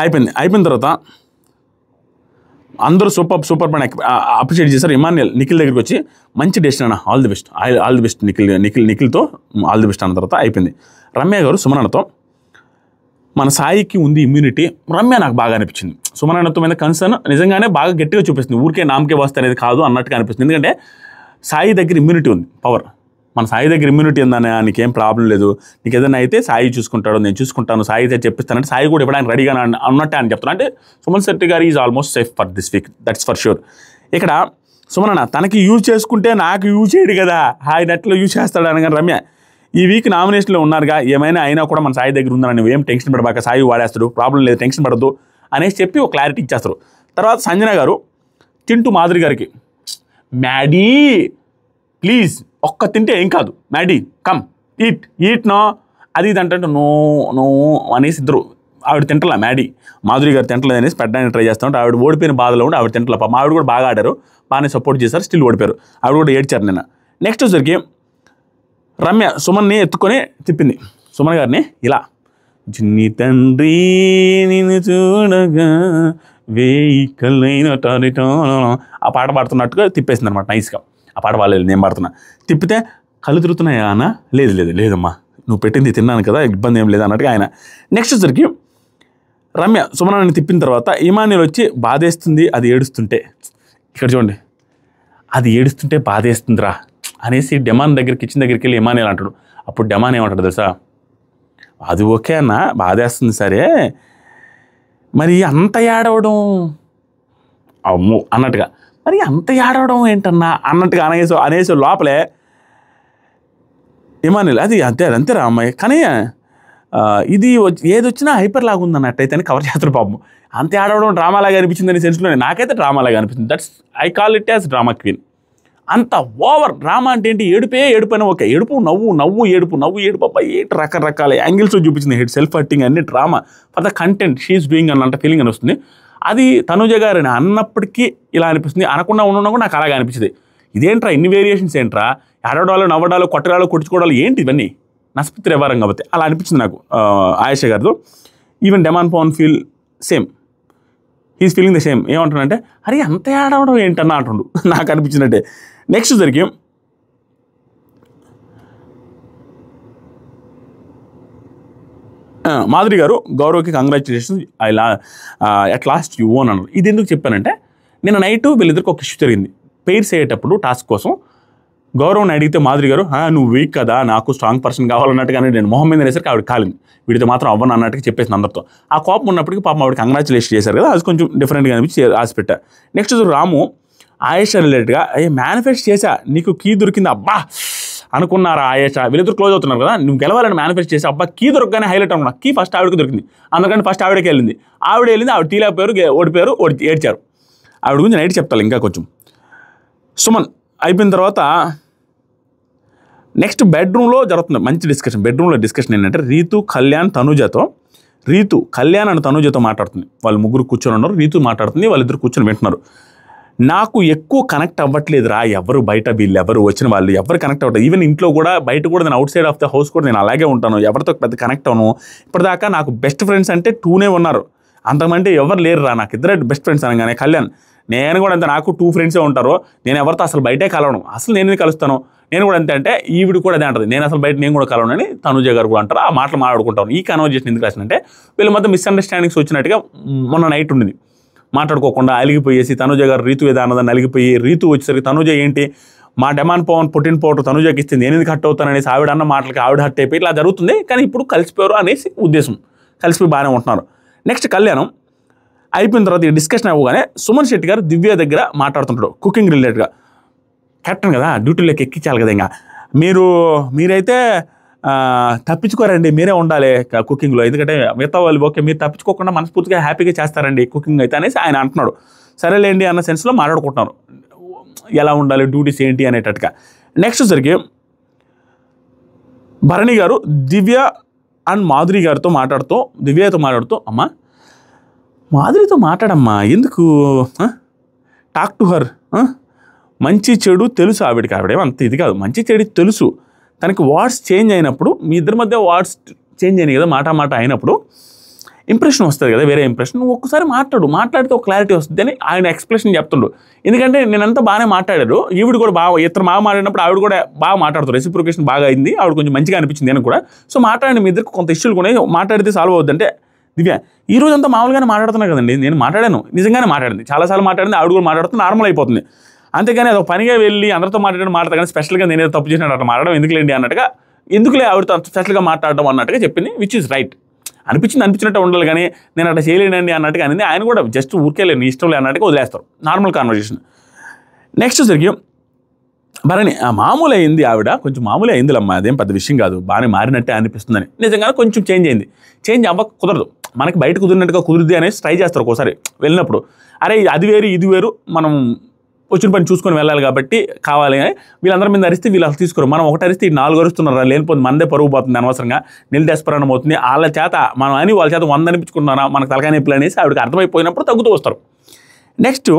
అయిపోయిన తర్వాత అందరూ సూపర్ పని అప్రిషియేట్ చేశారు. ఇమాన్యుయల్ నిఖిల్ దగ్గరికి వచ్చి మంచి డెసిషన్ అన్న, ఆల్ ది బెస్ట్ నిఖిల్తో ఆల్ ది బెస్ట్ అన్న తర్వాత అయిపోయింది. రమ్య గారు సుమనతో మన సాయికి ఉంది ఇమ్యూనిటీ, రమ్య నాకు బాగా అనిపించింది. సుమనతో మీద కన్సర్న్ నిజంగానే బాగా గట్టిగా చూపిస్తుంది, ఊరికే నామకే వస్తే అనేది కాదు అన్నట్టుగా అనిపిస్తుంది. ఎందుకంటే సాయి దగ్గర ఇమ్యూనిటీ ఉంది, పవర్. మన సాయి దగ్గర ఇమ్యూనిటీ ఉందని నీకేం ప్రాబ్లం లేదు, నీకు ఏదైనా అయితే సాయి చూసుకుంటాడు, నేను చూసుకుంటాను, సాయి అయితే చెప్పిస్తానంటే సాయి కూడా ఇవ్వడానికి రెడీగా అన్నట్టే అని చెప్తాను. అంటే సుమన్ శెట్టి గారు is almost safe for this week, that's for sure. ఇక్కడ సుమన్ తనకి యూజ్ చేసుకుంటే నాకు యూజ్ చేయడు కదా, ఆయన ఎట్లా యూజ్ చేస్తాడు అనగానే రమ్య ఈ వీక్ నామినేషన్లో ఉన్నారుగా, ఏమైనా అయినా కూడా మన సాయి దగ్గర ఉందని నువ్వేం టెన్షన్ పడబాక, సాయి వాడేస్తాడు, ప్రాబ్లం లేదు, టెన్షన్ పడద్దు అనేసి చెప్పి ఒక క్లారిటీ ఇచ్చేస్తారు. తర్వాత సంజన గారు తింటూ మాధురి గారికి మ్యాడీ ప్లీజ్ ఒక్క తింటే ఏం కాదు, మ్యాడీ కమ్ ఈట్ నో అది ఇది అంటే నో అనేసి ఇద్దరు. ఆవిడ తింటలా, మాధురి గారు తింటలేదు అనేసి పెట్టడానికి ట్రై చేస్తూ ఉంటే ఆవిడ ఓడిపోయిన బాధలో ఉండి ఆవిడ తింటలా. ఆవిడ కూడా బాగా ఆడారు, బాగానే సపోర్ట్ చేశారు, స్టిల్ ఓడిపోయారు. ఆవిడ కూడా ఏడ్చారు నిన్న. నెక్స్ట్ వచ్చరికి రమ్య సుమన్ని ఎత్తుకొని తిప్పింది. సుమన్ గారిని ఇలా చిన్ని తండ్రి నిన్ను చూడగా వేయి కళ్ళైన ఆ పాట పాడుతున్నట్టుగా తిప్పేసింది అనమాట నైస్గా. ఆ పాట పాడలేదు, నేను పాడుతున్నా. తిప్పితే కళ్ళు తిరుగుతున్నాయా అన్న, లేదమ్మా నువ్వు పెట్టింది తిన్నాను కదా, ఇబ్బంది ఏం లేదు అన్నట్టుగా ఆయన. నెక్స్ట్ వచ్చరికి రమ్య సుమనాన్ని తిప్పిన తర్వాత ఇమాన్యుల్ వచ్చి బాధేస్తుంది అది ఏడుస్తుంటే, ఇక్కడ చూడండి అది ఏడుస్తుంటే బాధేస్తుందిరా అనేసి డెమాన్ కిచెన్ దగ్గరికి వెళ్ళి ఇమాన్యుల్ అంటాడు. అప్పుడు డెమాన్ ఏమంటాడు తెలుసా, అది ఓకే అన్న బాధేస్తుంది సరే, మరి అంత ఏడవడం అమ్మో అన్నట్టుగా, మరి అంత ఏడవడం ఏంటన్నా అన్నట్టుగా అనేసి లోపలే ఇమాన్యుల్ అది అంతేరా అమ్మాయి, కానీ ఇది ఏది వచ్చినా హైపర్ లాగా ఉంది అన్నట్టయితే అని కవర్ చేస్తారు పాపం. అంత ఆడవడం డ్రామాలాగా అనిపించిందని సెన్స్లోనే నాకైతే డ్రామాలాగా అనిపిస్తుంది. That's I call it as drama queen. అంత ఓవర్ డ్రామా అంటే ఏంటి, ఏడుపైనా ఓకే, నవ్వు ఏడుపు అబ్బాయి ఏంటి రకరకాల యాంగిల్స్ చూపించింది, సెల్ఫ్ హర్టింగ్ అన్ని drama for the content she's doing అన్నంత ఫీలింగ్ అని వస్తుంది. అది తనుజ గారిని అన్నప్పటికీ ఇలా అనిపిస్తుంది, అనకుండా ఉండడం కూడా నాకు అలాగే అనిపించింది. ఇదేంట్రా ఇన్ని వేరియేషన్స్ ఏంట్రా, ఏడవడాలు నవ్వడాలు కొట్టడాలు కొట్టుకోవడాలు ఏంటి ఇవన్నీ, నస్పతి వ్యవహారం కాబట్టి అలా అనిపించింది నాకు ఆయేష గారితో. Even demon Pavan feel same, he's feeling the same. ఏమంటాడంటే అరే అంత ఏడవడం ఏంటన్నా అంటుండు, నాకు అనిపించినట్టే. నెక్స్ట్ జరిగి మాధురి గారు గౌరవ్కి congratulations at last you won అన్నారు. ఇది ఎందుకు చెప్పానంటే నిన్న నైట్ వీళ్ళిద్దరికి ఒక ఇష్యూ జరిగింది. పెయిర్స్ అయ్యేటప్పుడు టాస్క్ కోసం గౌరవ్ని అడిగితే మాధురి గారు నువ్వు వీక్ కదా, నాకు స్ట్రాంగ్ పర్సన్ కావాలన్నట్టుగానే నేను మొహం మీద అనేసరికి ఆవిడ కాలింది, వీడితో మాత్రం అవ్వను అన్నట్టుగా చెప్పేసింది అందరితో. ఆ కోపం ఉన్నప్పటికీ పాపం ఆవిడ కంగ్రాచులేషన్ చేశారు కదా, అది కొంచెం డిఫరెంట్గా అనిపించి ఆశపెట్టా. నెక్స్ట్ రాము ఆయేష రిలేటెడ్గా మేనిఫెస్ట్ చేశా, నీకు కీ దొరికింది అబ్బా అనుకున్నారా ఆయేష, వీళ్ళిద్దరు క్లోజ్ అవుతున్నారు కదా, నువ్వు గెలవాలని మేనిఫెస్ట్ చేసి అబ్బా కీ దొరకగానే హైలైట్ అనుకున్నా. కీ ఫస్ట్ ఆవిడకి దొరికింది, అందుకని ఫస్ట్ ఆవిడకి వెళ్ళింది. ఆవిడ తీలేకపోయారు, ఓడిపోయారు, ఏడ్చారు. ఆవిడ గురించి నైట్ చెప్తాను ఇంకా కొంచెం. సుమన్ అయిపోయిన తర్వాత నెక్స్ట్ బెడ్రూమ్లో జరుగుతుంది మంచి డిస్కషన్. బెడ్రూమ్లో డిస్కషన్ ఏంటంటే రీతు కళ్యాణ్ అండ్ తనుజతో మాట్లాడుతుంది. వాళ్ళు ముగ్గురు కూర్చొని ఉన్నారు, రీతు మాట్లాడుతుంది, వాళ్ళిద్దరు కూర్చొని వింటున్నారు. నాకు ఎక్కువ కనెక్ట్ అవ్వట్లేదురా ఎవరు బయట, వీళ్ళు ఎవరు వచ్చిన వాళ్ళు ఎవరు కనెక్ట్ అవ్వట్లేదు. ఈవెన్ ఇంట్లో కూడా బయట కూడా నేను out side of the house కూడా నేను అలాగే ఉంటాను, ఎవరితో పెద్ద కనెక్ట్ అవ్వను. ఇప్పటిదాకా నాకు బెస్ట్ ఫ్రెండ్స్ అంటే 2 ఉన్నారు, అంతమంది ఎవరు లేరు రా. నాకు ఇద్దరే బెస్ట్ ఫ్రెండ్స్ అనగానే కళ్యాణ్, నేను కూడా అంతే, నాకు 2 ఫ్రెండ్సే ఉంటారు, నేను ఎవరితో అసలు బయటే కలవను, అసలు నేను కలుస్తాను, నేను కూడా అంతే. అంటే ఈవిడ కూడా అదే అంటది, నేను అసలు బయట నేను కూడా కలవను అని తనుజ గారు కూడా అంటారు. ఆ మాటలు మాట్లాడుకుంటాను. ఈ కన్వర్జేషన్ ఎందుకు రాసిందంటే వీళ్ళ మధ్య మిస్అండర్స్టాండింగ్స్ వచ్చినట్టుగా మొన్న నైట్ ఉండింది. మాట్లాడుకోకుండా అలిగిపోయేసి తనుజ గారు రీతు ఏదన్నదని అలిగిపోయి, రీతు వచ్చేసరికి తనుజ ఏంటి మా డెమాన్ పవన్ పుట్టిన పౌడర్ తనుజకి ఇస్తే నేను ఎందుకు హట్ అవుతాననేసి ఆవిడ అన్న మాటలకి ఆవిడ హట్ అయిపోయి ఇట్లా జరుగుతుంది. కానీ ఇప్పుడు కలిసిపోయారు అనేసి ఉద్దేశం, కలిసిపోయి బాగానే ఉంటున్నారు. నెక్స్ట్ కళ్యాణం అయిపోయిన తర్వాత ఈ డిస్కషన్ అవ్వగానే సుమన్ శెట్టి గారు దివ్య దగ్గర మాట్లాడుతుంటాడు కుకింగ్ రిలేటెడ్గా. కెప్టెన్ కదా, డ్యూటీలోకి ఎక్కించాలి కదా, ఇంకా మీరైతే తప్పించుకోరండి, మీరే ఉండాలి కుకింగ్లో, ఎందుకంటే మిగతా వాళ్ళు ఓకే మీరు తప్పించుకోకుండా మనస్ఫూర్తిగా హ్యాపీగా చేస్తారండి కుకింగ్ అయితే అనేసి ఆయన అంటున్నాడు. సరేలేండి అన్న సెన్స్లో మాట్లాడుకుంటున్నారు ఎలా ఉండాలి డ్యూటీస్ ఏంటి అనేటట్టుగా. నెక్స్ట్ సరికి భరణి గారు దివ్య అండ్ మాధురి గారితో దివ్యతో మాట్లాడుతూ అమ్మా మాధురితో మాట్లాడమ్మా, ఎందుకు టాక్ టు హర్, మంచి చెడు తెలుసు ఆవిడకి, ఆవిడేమో అంత ఇది కాదు, మంచి చెడు తెలుసు, తనకి వర్డ్స్ చేంజ్ అయినప్పుడు మీ ఇద్దరి మధ్య వర్డ్స్ చేంజ్ అయినాయి కదా, మాట అయినప్పుడు ఇంప్రెషన్ వస్తుంది కదా, వేరే ఇంప్రెషన్. నువ్వు ఒక్కసారి మాట్లాడితే ఒక క్లారిటీ వస్తుంది అని ఆయన ఎక్స్ప్రెషన్ చెప్తుండు. ఎందుకంటే నేనంతా బాగానే మాట్లాడారు, ఈవిడ కూడా ఇద్దరు బాగా మాట్లాడినప్పుడు ఆవిడ కూడా బాగా మాట్లాడుతారు, రెసిప్రొకేషన్ బాగా అయింది, ఆవిడ కొంచెం మంచిగా అనిపించింది నేను కూడా. సో మాట్లాడిన మీ ఇద్దరికి కొంత ఇష్యూలు కూడా మాట్లాడితే సాల్వ్ అవుద్దంటే దివ్య ఈ రోజు అంతా మామూలుగానే మాట్లాడుతున్నా కదండి, నేను మాట్లాడాను, నిజంగానే మాట్లాడింది, చాలాసార్లు మాట్లాడింది, ఆవిడ కూడా మాట్లాడుతూ నార్మల్ అయిపోతుంది. అంతేగాని అది ఒక పనిగా వెళ్ళి అందరితో మాట్లాడతాను కానీ స్పెషల్గా నేనేదో తప్పు చేసినట్టు అట్లా మాట్లాడడం ఎందుకులేండి అన్నట్టుగా, ఎందుకులే ఆవిడతో స్పెషల్గా మాట్లాడడం అన్నట్టుగా చెప్పింది, విచ్ ఇస్ రైట్. అనిపించినట్టు ఉండాలి కానీ నేను అట్లా చేయలేనండి అన్నట్టుగా అనేది. ఆయన కూడా జస్ట్ ఊరికేలేను ఇష్టం లే అన్నట్టుగా వదిలేస్తారు, నార్మల్ కాన్వర్జేషన్. నెక్స్ట్ సరికి భరణి మామూలు అయింది, ఆవిడ కొంచెం మామూలు అయిందిలమ్మా, అదేం పెద్ద విషయం కాదు, బాగానే మారినట్టే అనిపిస్తుందని. నిజంగానే కొంచెం చేంజ్ అయింది, చేంజ్ అవ్వక కుదరదు, మనకి బయట కుదిరినట్టుగా కుదిరిద్ది అనేసి ట్రై చేస్తారు ఒక్కోసారి వెళ్ళినప్పుడు. అరే అది వేరు ఇది వేరు, మనం వచ్చిన పని చూసుకొని వెళ్ళాలి కాబట్టి కావాలి అని వీళ్ళందరి మీద అరిస్తే వీళ్ళు అసలు తీసుకోరు. మనం ఒకటి అరిస్తే 4 అరుస్తున్నారు, లేనిపోతుంది మనదే పరుగు పోతుంది, అనవసరంగా నిల్ అవుతుంది. వాళ్ళ చేత మనం అని వాళ్ళ చేత 100 అనిపించుకుంటున్నారా, మనకు తలకాయ నొప్పులు అనేసి ఆవిడకి అర్థమైపోయినప్పుడు తగ్గుతూ వస్తారు. నెక్స్ట్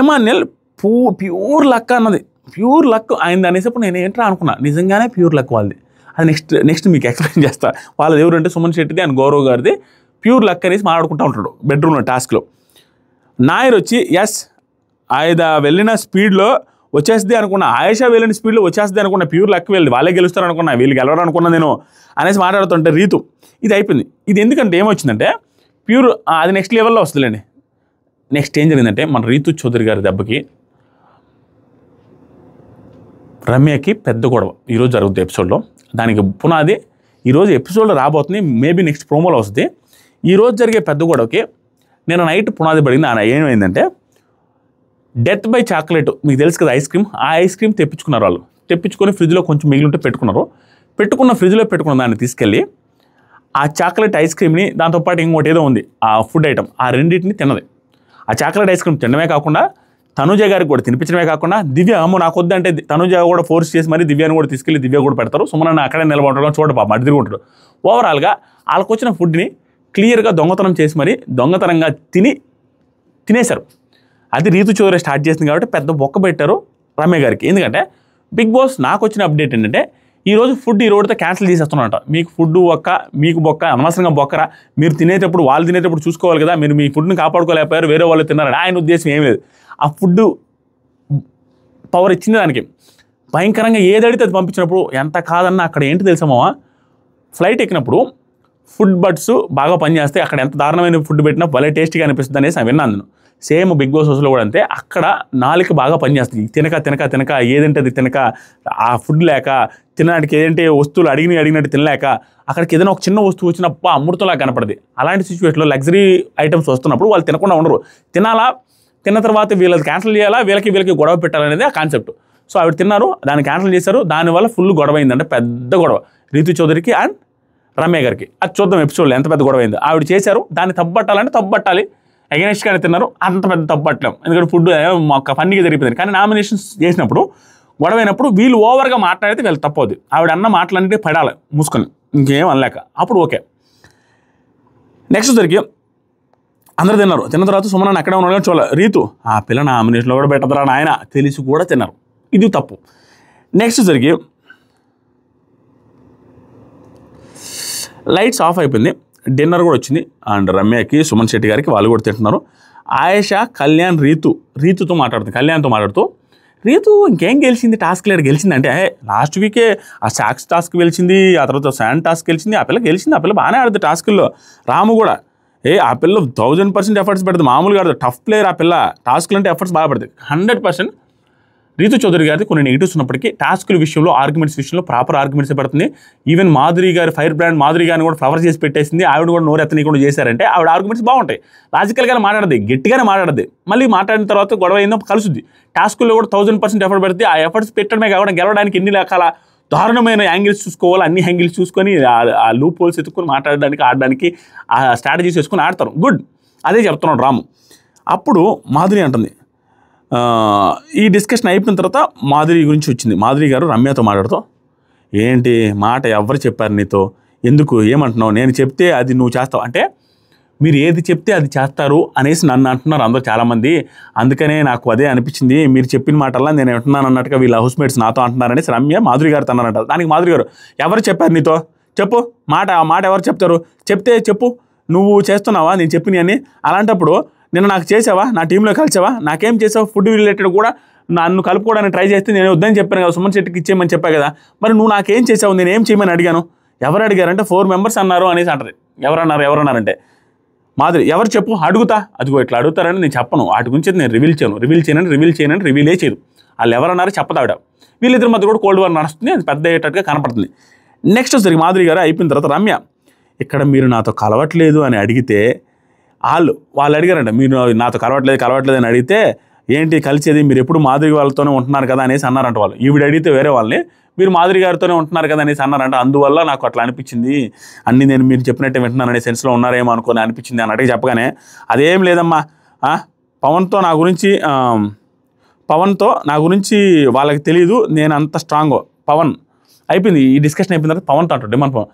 ఇమాన్యుయల్ ప్యూర్ లక్ అన్నది, ప్యూర్ లక్ అయింది అనేసప్పుడు నేను ఏంట్రా అనుకున్నా, నిజంగానే ప్యూర్ లక్ వాళ్ళది. అది నెక్స్ట్ మీకు ఎక్స్ప్లెయిన్ చేస్తా. వాళ్ళది ఎవరంటే సుమన్ శెట్టిది అండ్ గౌరవ్ గారిది ప్యూర్ లక్ అనేసి మాట్లాడుకుంటూ ఉంటాడు బెడ్రూమ్లో టాస్క్లో. నాయర్ వచ్చి ఎస్ ఆయన వెళ్ళిన స్పీడ్లో వచ్చేస్తుంది అనుకున్నా, ఆయేషా వెళ్ళిన స్పీడ్లో వచ్చేస్తుంది అనుకున్నా, ప్యూర్ లక్ వెళ్ళి వాళ్ళే గెలుస్తారు అనుకున్నా, వీళ్ళు గెలవరు అనుకున్నా నేను అనేసి మాట్లాడుతుంటే రీతు ఇది అయిపోయింది. ఇది ఎందుకంటే ఏమొచ్చిందంటే ప్యూర్ అది నెక్స్ట్ లెవెల్లో వస్తుందిలేండి. నెక్స్ట్ ఏం జరిగిందంటే మన రీతు చౌదరి గారి దెబ్బకి రమ్యకి పెద్ద గొడవ ఈరోజు జరుగుతుంది ఎపిసోడ్లో. దానికి పునాది ఈరోజు ఎపిసోడ్లో రాబోతుంది, మేబీ నెక్స్ట్ ప్రోమోలో వస్తుంది. ఈరోజు జరిగే పెద్ద గొడవకి నేను నైట్ పునాది పడింది. ఏమైందంటే డెత్ బై చాక్లెట్ మీకు తెలుసు కదా ఐస్ క్రీమ్, ఆ ఐస్ క్రీమ్ తెప్పించుకున్నారు వాళ్ళు, తెప్పించుకొని ఫ్రిడ్జ్లో కొంచెం మిగిలి ఉంటే పెట్టుకున్న ఫ్రిడ్జ్లో పెట్టుకున్న దాన్ని తీసుకెళ్ళి ఆ చాక్లెట్ ఐస్ క్రీమ్ని దాంతోపాటు ఇంకోటి ఏదో ఉంది ఆ ఫుడ్ ఐటమ్, ఆ రెండింటిని తిన్నది. ఆ చాక్లెట్ ఐస్ క్రీమ్ తినడమే కాకుండా తనుజ గారికి కూడా తినిపించడమే కాకుండా దివ్య అమ్మో నాకు వద్దంటే తనుజ కూడా ఫోర్స్ చేసి మరి దివ్యాన్ని కూడా తీసుకెళ్ళి దివ్య కూడా పెడతారు. సుమన్ అక్కడే నిలబడడం చూడ పాప అడ్డు తిరుగుంటాడు. ఓవరాల్గా వాళ్ళకు వచ్చిన ఫుడ్ని క్లియర్గా దొంగతనం చేసి మరి దొంగతనంగా తినేశారు. అది రీతు చౌదరి స్టార్ట్ చేసింది కాబట్టి పెద్ద బొక్క పెట్టారు రమ్య గారికి. ఎందుకంటే బిగ్ బాస్ నాకు వచ్చిన అప్డేట్ ఏంటంటే ఈరోజు ఫుడ్ ఈ రోడ్తో క్యాన్సిల్ చేసేస్తున్నారంట. మీకు ఫుడ్ మీకు బొక్క అనవసరంగా బొక్కరా, మీరు తినేటప్పుడు వాళ్ళు తినేటప్పుడు చూసుకోవాలి కదా, మీరు మీ ఫుడ్ని కాపాడుకోలేకపోయారు, వేరే వాళ్ళు తిన్నారని ఆయన ఉద్దేశం ఏం లేదు. ఆ ఫుడ్ పవర్ ఇచ్చింది దానికి భయంకరంగా ఏదడితే అది పంపించినప్పుడు ఎంత కాదన్నా అక్కడ ఏంటి తెలుసామా, ఫ్లైట్ ఎక్కినప్పుడు ఫుడ్ బడ్స్ బాగా పనిచేస్తే అక్కడ ఎంత దారుణమైన ఫుడ్ పెట్టినా భలే టేస్టీగా అనిపిస్తుంది అనేసి నేను విన్నాను. నేను సేమ్ బిగ్ బాస్ హౌస్లో కూడా అంతే, అక్కడ నాలుక బాగా పనిచేస్తుంది. తినక ఏదంటే అది తినక, ఆ ఫుడ్ లేక తినడానికి ఏదంటే వస్తువులు అడిగినట్టు తినలేక అక్కడికి ఏదైనా ఒక చిన్న వస్తువు వచ్చినప్పుడు అమృతంలా కనపడదు. అలాంటి సిచ్యువేషన్లో లగ్జరీ ఐటమ్స్ వస్తున్నప్పుడు వాళ్ళు తినకుండా ఉండరు. తిన్న తర్వాత వీళ్ళకి క్యాన్సిల్ చేయాలా, వీళ్ళకి గొడవ పెట్టాలనేది ఆ కాన్సెప్ట్. సో ఆవిడ తిన్నారు, దాన్ని క్యాన్సిల్ చేశారు, దానివల్ల ఫుల్ గొడవ అయిందంటే పెద్ద గొడవ రీతు చౌదరికి అండ్ రమ్య గారికి. అది చూద్దాం ఎపిసోడ్లో ఎంత పెద్ద గొడవ అయింది. ఆవిడ చేశారు, దాన్ని తప్పట్టాలి, అగెనిస్ట్గానే తిన్నారు, అంత పెద్ద తప్పట్లేం. ఎందుకంటే ఫుడ్ మాకు ఫన్నీగా జరిగిపోయింది. కానీ నామినేషన్స్ చేసినప్పుడు గొడవ అయినప్పుడు వీళ్ళు ఓవర్గా మాట్లాడితే వీళ్ళు తప్పవుద్ది. ఆవిడ అన్న మాటలన్నిటి పడాలి మూసుకొని, ఇంకేం అనలేక, అప్పుడు ఓకే. నెక్స్ట్ జరిగి అందరూ తిన్నారు. తిన్న తర్వాత సుమన్ అక్కడే ఉన్నాడు చూడాలి. రీతు ఆ పిల్ల నామినేషన్లో కూడా పెట్టదురా నాయన తెలిసి కూడా తిన్నారు. ఇది తప్పు. నెక్స్ట్ జరిగి లైట్స్ ఆఫ్ అయిపోయింది. డిన్నర్ కూడా వచ్చింది. అండ్ రమ్యకి సుమన్ శెట్టి గారికి వాళ్ళు కూడా తింటున్నారు. ఆయేష కళ్యాణ్ రీతుతో మాట్లాడుతుంది. కళ్యాణ్తో మాట్లాడుతూ రీతు ఇంకేం గెలిచింది టాస్క్ లేడు గెలిచింది అంటే లాస్ట్ వీకే ఆ సాక్స్ టాస్క్ గెలిచింది, ఆ తర్వాత శాండ్ టాస్క్ గెలిచింది. ఆ పిల్ల గెలిచింది. ఆ పిల్ల బాగానే ఆడుతుంది టాస్కుల్లో. రాము కూడా ఆ పిల్ల 1000% ఎఫర్ట్స్ పెడుతుంది. మామూలుగా ఆడుతుంది. టఫ్ ప్లేయర్ ఆ పిల్ల. టాస్క్లు అంటే ఎఫర్ట్స్ బాగా పడుతుంది. 100% రీతు చౌదరి గారికి కొన్ని నెగిటివ్స్ ఉన్నప్పటికీ టాస్కుల విషయంలో ఆర్గ్యుమెంట్స్ విషయంలో ప్రాపర్ ఆర్గ్యుమెంట్స్ పెడుతుంది. ఈవెన్ మాధురి గారు ఫైర్ బ్రాండ్ మాధురి గారిని కూడా ఫ్లవర్ చేసి పెట్టేసింది. ఆవిడ కూడా నోరు ఎత్తనీయకుండా చేశారంటే ఆవిడ ఆర్గ్యుమెంట్స్ బాగుంటాయి. లాజికల్గానే మాట్లాడద్ది, గట్టిగానే మాట్లాడద్ది. మళ్ళీ మాట్లాడిన తర్వాత గొడవ అయిందో కలుసుద్ది. టాస్కుల్లో కూడా 1000% ఎఫర్ట్ పెడితే ఆ ఎఫర్ట్స్ పెట్టడమే కాకుండా గెలవడానికి ఎన్ని రకాల దారుణమైన యాంగిల్స్ చూసుకోవాలి. అన్ని యాంగిల్స్ చూసుకొని ఆ లూప్ హోల్స్ ఎత్తుకొని మాట్లాడడానికి ఆడడానికి ఆ స్ట్రాటజీస్ వేసుకొని ఆడతారు. గుడ్. అదే చెప్తున్నాడు రాము. అప్పుడు మాధురి అంటుంది ఈ డిస్కషన్ అయిపోయిన తర్వాత మాధురి గురించి వచ్చింది. మాధురి గారు రమ్యతో మాట్లాడుతూ ఏంటి మాట ఎవరు చెప్పారు నీతో, ఎందుకు ఏమంటున్నావు, నేను చెప్తే అది నువ్వు చేస్తావు అంటే మీరు ఏది చెప్తే అది చేస్తారు అనేసి నన్ను అంటున్నారు అందరూ చాలామంది. అందుకనే నాకు అదే అనిపించింది. మీరు చెప్పిన మాటల్లా నేను వింటున్నాను అన్నట్టుగా వీళ్ళ హౌస్మేట్స్ నాతో అంటున్నారనేసి రమ్య మాధురి గారితో అన్నారంట. దానికి మాధురి గారు ఎవరు చెప్పారు నీతో చెప్పు, ఆ మాట ఎవరు చెప్తారు, చెప్తే చెప్పు, నువ్వు చేస్తున్నావా నేను చెప్పినవన్నీ, అలాంటప్పుడు నిన్న నాకు చేసావా, నా టీంలో కలిసావా, నాకేం చేసావు, ఫుడ్ రిలేటెడ్ కూడా నన్ను కలుపుకోవడానికి ట్రై చేస్తే నేను వద్దని చెప్పాను కదా, సుమన్ శెట్టికి ఇచ్చేయమని చెప్పా కదా, మరి నువ్వు నాకేం చేసావు, నేను ఏం చేయమని అడిగాను, ఎవరు అడిగారంటే 4 మెంబర్స్ అన్నారు అనేసి అంటది. ఎవరన్నారంటే మాధురి ఎవరు చెప్పు అడుగుతా, అదిగో ఇట్లా అడుగుతారని నేను చెప్పను, వాటి గురించి నేను రివీల్ చేయను, రివీలే చేయదు. వాళ్ళు ఎవరన్నారో చెప్పదావిడ. వీళ్ళిద్దరి మధ్య కూడా కోల్డ్ వార్ నడుస్తుంది. అది పెద్ద అయ్యేటట్టుగా కనపడుతుంది. నెక్స్ట్ వచ్చేసరికి మాధురి గారు అయిపోయిన తర్వాత రమ్య ఇక్కడ మీరు నాతో కలవట్లేదు అని అడిగితే వాళ్ళు అడిగారంట, మీరు నాతో కలవట్లేదు అని అడిగితే ఏంటి కలిసేది, మీరు ఎప్పుడు మాధురి వాళ్ళతోనే ఉంటున్నారు కదా అనేసి అన్నారంట వాళ్ళు. ఈవిడ అడిగితే వేరే వాళ్ళని మీరు మాధురి గారితోనే ఉంటున్నారు కదా అనేసి అన్నారంట. అందువల్ల నాకు అట్లా అనిపించింది, అన్నీ నేను మీరు చెప్పినట్టే వింటున్నాను అనే సెన్స్లో ఉన్నారేమో అనుకుని అనిపించింది అని అడిగి చెప్పగానే అదేం లేదమ్మా, పవన్తో నా గురించి వాళ్ళకి తెలియదు, నేను అంత స్ట్రాంగ్. పవన్ అయిపోయింది ఈ డిస్కషన్ అయిపోయిన తర్వాత పవన్తో అంటాడు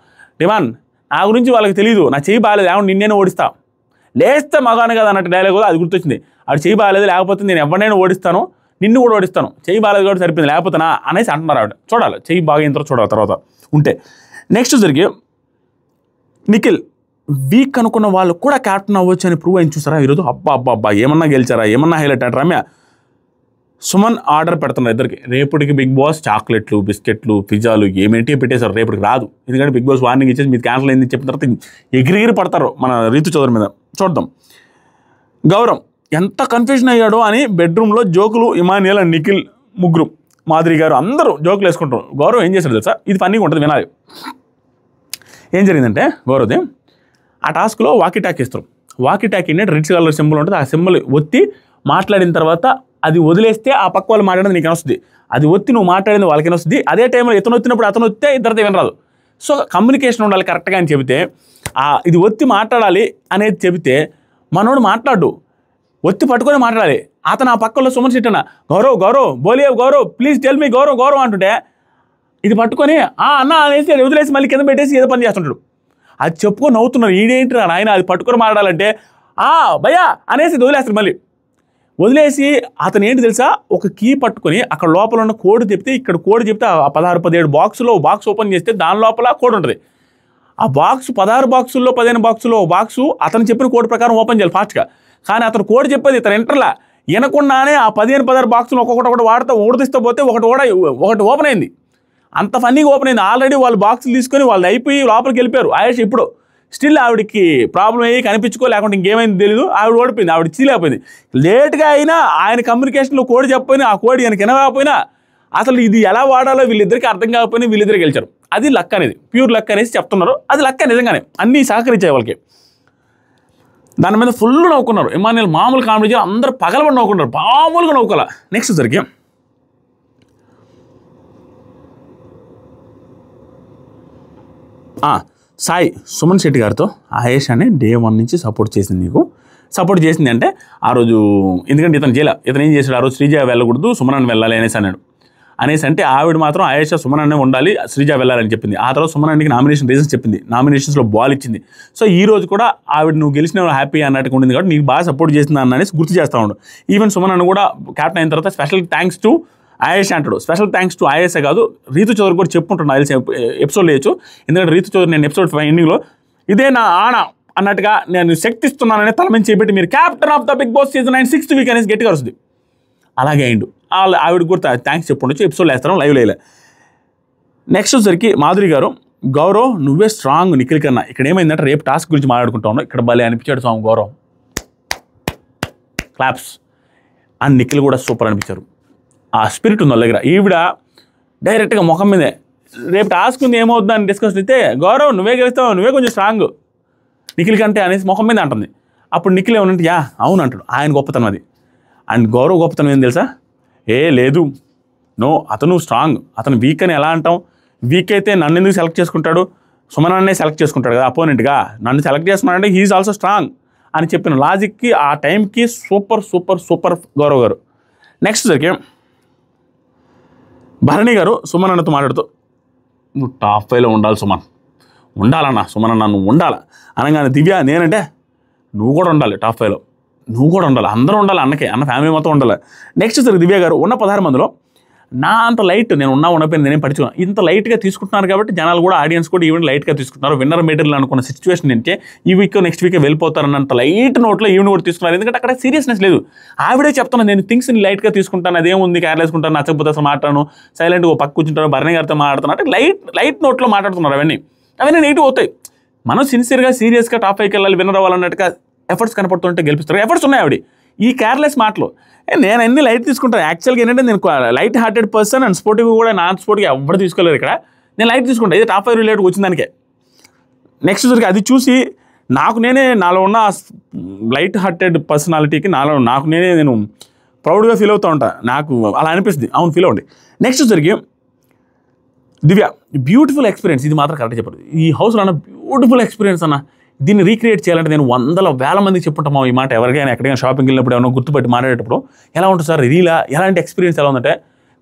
డిమాన్ నా గురించి వాళ్ళకి తెలియదు, నా చెయ్యి బాగాలేదు, ఏమన్నా నిన్నేనే ఓడిస్తా, లేస్తే మగాను కదా అన్నట్టు డైలాగ్ అది గుర్తొచ్చింది. ఆవిడ చెయ్యి బాగాలేదు, లేకపోతే నేను ఎవరినైనా ఓడిస్తాను, నిన్ను కూడా ఓడిస్తాను, చెయ్యి బాగాలేదు కాబట్టి సరిపోయింది, లేకపోతేనా అనేసి అంటున్నారు ఆవిడ. చూడాలి చెయ్యి బాగా అయిన చూడాలి తర్వాత ఉంటే. నెక్స్ట్ జరిగి నిఖిల్ వీక్ అనుకున్న వాళ్ళు కూడా క్యాప్టెన్ అవ్వచ్చు అని ప్రూవ్ అయింది. చూసారా ఈరోజు, అబ్బా ఏమన్నా గెలిచారా, ఏమన్నా హైలైట్ అంటే రమ్య సుమన్ ఆర్డర్ పెడుతున్నారు ఇద్దరికి. రేపటికి బిగ్ బాస్ చాక్లెట్లు, బిస్కెట్లు, పిజ్జాలు ఏమేంటి పెట్టేశారు, రేపటికి రాదు. ఎందుకంటే బిగ్ బాస్ వార్నింగ్ ఇచ్చేసి మీరు క్యాన్సిల్ అయింది చెప్పిన తర్వాత ఎగిరిగిరి పడతారు మన రీతు చౌదరి మీద. చూద్దాం. గౌరవ్ ఎంత కన్ఫ్యూజన్ అయ్యాడో అని బెడ్రూమ్లో జోకులు, ఇమానియల్ అండ్ నిఖిల్ ముగ్గురు, మాధురి గారు అందరూ జోకులు వేసుకుంటారు. గౌరవ్ ఏం చేశాడు తెలుసా, ఇది ఫన్నీగా ఉంటుంది వినాలి. ఏం జరిగిందంటే గౌరవ్ది ఆ టాస్క్లో వాకీ టాకీ ఇస్తారు. వాకీ టాకీ అంటే రెడ్ కలర్ సింబల్ ఉంటుంది. ఆ సింబల్ ఒత్తి మాట్లాడిన తర్వాత అది వదిలేస్తే ఆ పక్క వాళ్ళు మాట్లాడేది నీకు వస్తుంది, అది ఒత్తి నువ్వు మాట్లాడింది వాళ్ళకి వస్తుంది. అదే టైంలో ఇతను వచ్చినప్పుడు అతను వస్తే ఇద్దరితో వినరాదు. సో కమ్యూనికేషన్ ఉండాలి కరెక్ట్గా అని చెబితే, ఇది ఒత్తి మాట్లాడాలి అనేది చెబితే మనోడు మాట్లాడు, ఒత్తి పట్టుకొని మాట్లాడాలి. అతను ఆ పక్కలో సుమన్ శెట్టి అన్న గౌరవ్ బోలియో Gaurav please tell me Gaurav అంటుంటే ఇది పట్టుకొని అన్న అనేసి వదిలేసి మళ్ళీ కింద పెట్టేసి ఏదో పని చేస్తుంటాడు. అది చెప్పుకొని నవ్వుతున్నారు. ఈడేంటి ఆయన అది పట్టుకొని మాట్లాడాలంటే భయ్యా అనేసి వదిలేస్తారు. మళ్ళీ వదిలేసి అతను ఏంటి తెలుసా, ఒక కీ పట్టుకొని అక్కడ లోపల ఉన్న కోడ్ చెప్తే, ఇక్కడ కోడ్ చెప్తే ఆ 16-17 బాక్సులో బాక్స్ ఓపెన్ చేస్తే దాని లోపల కోడ్ ఉంటుంది. ఆ బాక్స్ 16 బాక్సుల్లో 15 బాక్సులో బాక్సు అతను చెప్పిన కోడ్ ప్రకారం ఓపెన్ చేయాలి ఫాస్ట్గా. కానీ అతను కోడ్ చెప్పేది ఇతను ఎంటర్లా వినకుండానే ఆ 15-16 బాక్సులు ఒక్కొక్కటి వాడుతూ ఊడిస్తూ పోతే ఒకటి ఓపెన్ అయింది. అంత ఫన్నీగా ఓపెన్ అయింది. ఆల్రెడీ వాళ్ళు బాక్సులు తీసుకొని వాళ్ళు అయిపోయి లోపలికి వెళ్ళిపోయారు. ఆయేష్ ఇప్పుడు స్టిల్ ఆవిడకి ప్రాబ్లం అయ్యి కనిపించుకో, లేకుంటే ఇంకేమైంది తెలియదు, ఆవిడ ఓడిపోయింది, ఆవిడ చీలేకపోయింది. లేట్గా అయినా ఆయన కమ్యూనికేషన్లో కోడ్ చెప్పపోయినా, ఆ కోడ్ ఈయనకి వినకపోయినా, అసలు ఇది ఎలా వాడాలో వీళ్ళిద్దరికి అర్థం కాకపోయినా వీళ్ళిద్దరు గెలిచారు. అది లక్ అనేది, ప్యూర్ లక్ అనేసి చెప్తున్నారు. అది లక్ నిజంగానే, అన్నీ సహకరించాయి వాళ్ళకి. దాని మీద ఫుల్ నవ్వుకున్నారు. ఇమానియల్ మామూలు కామెడీ అందరూ పగలబడి నవ్వుకున్నారు, మామూలుగా నవ్వుకోవాలి. నెక్స్ట్ సరికి సాయి సుమన్ శెట్టి గారితో ఆయేష్ అనే డే 1 నుంచి సపోర్ట్ చేసింది. నీకు సపోర్ట్ చేసింది అంటే ఆ రోజు, ఎందుకంటే ఇతను ఏం చేశాడు, ఆ రోజు శ్రీజ వెళ్ళకూడదు సుమన్ వెళ్ళాలి అనేసి అన్నాడు. అనేసి అంటే ఆవిడ మాత్రం ఆయేషా సుమన్ అనే ఉండాలి, శ్రీజ వెళ్ళాలని చెప్పింది. ఆ తర్వాత సుమన్ అన్నకి నామినేషన్ రీజన్స్ చెప్పింది, నామినేషన్స్లో బాల్ ఇచ్చింది. సో ఈ రోజు కూడా ఆవిడ నువ్వు గెలిచిన హ్యాపీ అన్నట్టుగా ఉండింది కాబట్టి నీకు బాగా సపోర్ట్ చేసింది అన్న అనేసి గుర్తు చేస్తూ ఉండు. ఈవెన్ సుమన్ అన్న కూడా క్యాప్టెన్ అయిన తర్వాత స్పెషల్ థ్యాంక్స్ టు ఆయేషా అంటాడు. స్పెషల్ థ్యాంక్స్ టు ఆయేషా కాదు, రీతు చౌదరి కూడా చెప్పుకుంటున్నా తెలిసి ఎపిసోడ్ చేయొచ్చు. ఎందుకంటే రీతు చౌదరి నేను ఎపిసోడ్ ఎండింగ్లో ఇదే నా ఆన అన్నట్టుగా నేను శక్తిస్తున్నానని తల మీద చేపెట్టి మీరు captain of the Bigg Boss season 9 6th week అనేసి గట్టిగా వస్తుంది. అలాగే అయిండు. ఆవిడ కూడా థ్యాంక్స్ చెప్పుండొచ్చు, ఎపిసోడ్లో వేస్తాను, లైవ్ లేలే. నెక్స్ట్ వచ్చేసరికి మాధురి గారు, గౌరవ్ నువ్వే స్ట్రాంగ్ నిఖిల్ కన్నా. ఇక్కడ ఏమైందంటే రేపు టాస్క్ గురించి మాట్లాడుకుంటా ఉన్నాం, ఇక్కడ భలే అనిపించాడు స్వామి గౌరవ్, క్లాప్స్. అండ్ నిఖిల్ కూడా సూపర్ అనిపించారు. ఆ స్పిరిట్ ఉంది వాళ్ళ దగ్గర. ఈవిడ డైరెక్ట్గా ముఖం మీదే రేపు టాస్క్ ఉంది ఏమవుతుందని డిస్కస్ అయితే గౌరవ్ నువ్వే గెలుస్తావు, నువ్వే కొంచెం స్ట్రాంగ్ నిఖిల్ కంటే అనేసి ముఖం మీద అంటుంది. అప్పుడు నిఖిల్ ఏమనంటే యా అవును అంటాడు. ఆయన గొప్పతనం అది. అండ్ గౌరవ్ గొప్పతనం ఏం తెలుసా, లేదు నో అతను స్ట్రాంగ్, అతను వీక్ అని ఎలా అంటాం, వీక్ అయితే నన్ను ఎందుకు సెలెక్ట్ చేసుకుంటాడు, సుమనాన్నే సెలెక్ట్ చేసుకుంటాడు కదా అపోనెంట్గా, నన్ను సెలెక్ట్ చేసుకున్నాడంటే హీఈస్ ఆల్సో స్ట్రాంగ్ అని చెప్పిన లాజిక్కి ఆ టైంకి సూపర్ సూపర్ సూపర్ గౌరవ్ గారు. నెక్స్ట్ సరికి భరణి గారు సుమన్ అన్నతో మాట్లాడుతూ నువ్వు టాప్ 5లో ఉండాలి సుమన్, ఉండాలన్నా సుమన్ అన్న నువ్వు ఉండాలి అనగానే దివ్య నేనంటే నువ్వు కూడా ఉండాలి టాప్ 5లో, నువ్వు కూడా ఉండాలి, అందరూ ఉండాలి, అన్న ఫ్యామిలీ మొత్తం ఉండాలి. నెక్స్ట్ సరే దివ్య గారు ఉన్న 16 మందిలో నా అంత లైట్ నేను ఉండకపోయినా నేనేం పట్టించుకున్నాను, ఇంత లైట్గా తీసుకుంటున్నారు కాబట్టి జనాలు కూడా ఆడియన్స్ కూడా ఈవెన్ లైట్గా తీసుకుంటున్నారు. విన్నర్ మెటీరియల్ అనుకున్న సిచ్యువేషన్ ఏంటంటే ఈ వీక్ నెక్స్ట్ వీక్ వెళ్ళిపోతారన్నంత లైట్ నోట్లో ఈవెన్ కూడా తీసుకున్నారు. ఎందుకంటే అక్కడ సీరియస్నెస్ లేదు. ఆవిడే చెప్తాను నేను థింగ్స్ని లైట్గా తీసుకుంటాను, అదేముంది క్యార్ వేసుకుంటాను, నచ్చకపోతే అసలు మాట్లాడను, సైలెంట్గా పక్క కూర్చుంటాను, భరణి గారితో మాట్లాడుతాను అంటే లైట్ నోట్లో మాట్లాడుతున్నారు. అవన్నీ నెగిటివ్ అవుతాయి. మనం సిన్సియర్గా సీరియస్గా టాప్ 5కి వెళ్ళాలి, విన్నర్ అవ్వాలన్నట్టుగా ఎఫర్ట్స్ కనపడుతుంటే గెలిపిస్తారు. ఎఫర్ట్స్ ఉన్నాయి ఆవిడ. ఈ కేర్లెస్ మాటలు నేను అన్ని లైట్ తీసుకుంటాను. యాక్చువల్గా ఏంటంటే నేను light hearted person and sportive కూడా నాన్ స్పోర్ట్గా ఎవరు తీసుకోలేరు. ఇక్కడ నేను లైట్ తీసుకుంటాను, ఇది టాప్ 5 రిలేటెడ్ వచ్చిన దానికే. నెక్స్ట్ సరికి అది చూసి నాలో ఉన్న లైట్ హార్టెడ్ పర్సనాలిటీకి నేను ప్రౌడ్గా ఫీల్ అవుతూ ఉంటాను. నాకు అలా అనిపిస్తుంది. అవును ఫీల్ అవ్వండి. నెక్స్ట్ సరికి దివ్య బ్యూటిఫుల్ ఎక్స్పీరియన్స్, ఇది మాత్రం కరెక్ట్ చెప్పారు. ఈ హౌస్లో అన్న బ్యూటిఫుల్ ఎక్స్పీరియన్స్ అన్న, దీన్ని రీక్రియేట్ చేయాలంటే నేను 100,000 మందికి చెప్పుంటాము ఈ మాట. ఎవరికైనా ఎక్కడికైనా షాపింగ్కి వెళ్ళినప్పుడు ఏమైనా గుర్తుపెట్టి మాట్లాడేటప్పుడు ఎలా ఉంటుంది సార్ రీలా, ఎలాంటి ఎక్స్పీరియన్స్ ఎలా ఉందంటే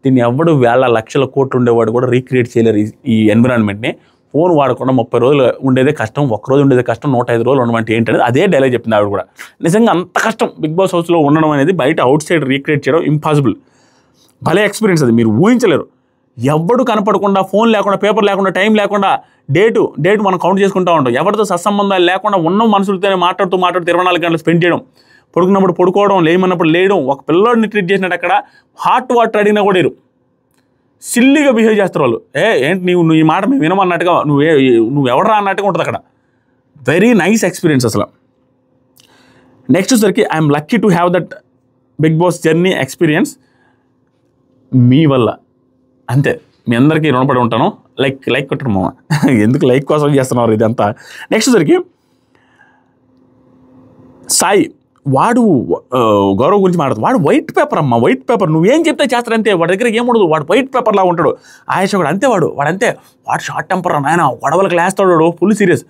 దీన్ని ఎవడు వేల లక్షల కోట్లు ఉండేవాడు కూడా రీక్రియేట్ చేయలేరు ఈ ఎన్విరాన్మెంట్ని. ఫోన్ వాడకుండా 30 రోజులు ఉండేదే కష్టం, ఒక్కరోజు ఉండేదే కష్టం, 105 రోజులు ఉండమంటే ఏంటనేది అదే డైలాగ్ చెప్పింది ఆవిడ కూడా. నిజంగా అంత కష్టం బిగ్ బాస్ హౌస్లో ఉండడం అనేది, బయట అవుట్ సైడ్ రీక్రియేట్ చేయడం ఇంపాసిబుల్. భలే ఎక్స్పీరియన్స్ అది, మీరు ఊహించలేరు. ఎవడు కనపడకుండా, ఫోన్ లేకుండా, పేపర్ లేకుండా, టైం లేకుండా, డేటు మనం కౌంట్ చేసుకుంటూ ఉంటాం. ఎవరితో సత్సంబంధాలు లేకుండా ఉన్న మనుషులతోనే మాట్లాడుతూ 24 గంటలు స్పెండ్ చేయడం, పడుకున్నప్పుడు పడుకోవడం, లేమన్నప్పుడు లేయడం, ఒక పిల్లోడిని ట్రీట్ చేసినట్టు అక్కడ హాట్ వాటర్ అడిగినా కూడా లేరు. సిల్లీగా బిహేవ్ చేస్తారు వాళ్ళు. ఏంటి నువ్వు ఈ మాట మేము వినమన్నట్టుగా, నువ్వు ఎవడరా అన్నట్టుగా ఉంటుంది అక్కడ. వెరీ నైస్ ఎక్స్పీరియన్స్ అసలు. నెక్స్ట్ సరికి I'm lucky to have that Bigg Boss journey experience మీ వల్ల. అంతే, మీ అందరికీ రుణపడి ఉంటాను. లైక్ కొట్టడం మామ, ఎందుకు లైక్ కోసం చేస్తున్నారు ఇదంతా. నెక్స్ట్ సరికి సాయి, వాడు గౌరవ్ గురించి మాట్లాడుతుంది. వాడు వైట్ పేపర్ అమ్మ, వైట్ పేపర్, నువ్వేం చెప్తే చేస్తాడంతే, వాడి దగ్గర ఏముండదు, వాడు వైట్ పేపర్లా ఉంటాడు. ఆయేష కూడా అంతే, వాడు షార్ట్ టెంపర్ నాయన, గొడవలకు లేస్తాడు, ఫుల్ సీరియస్.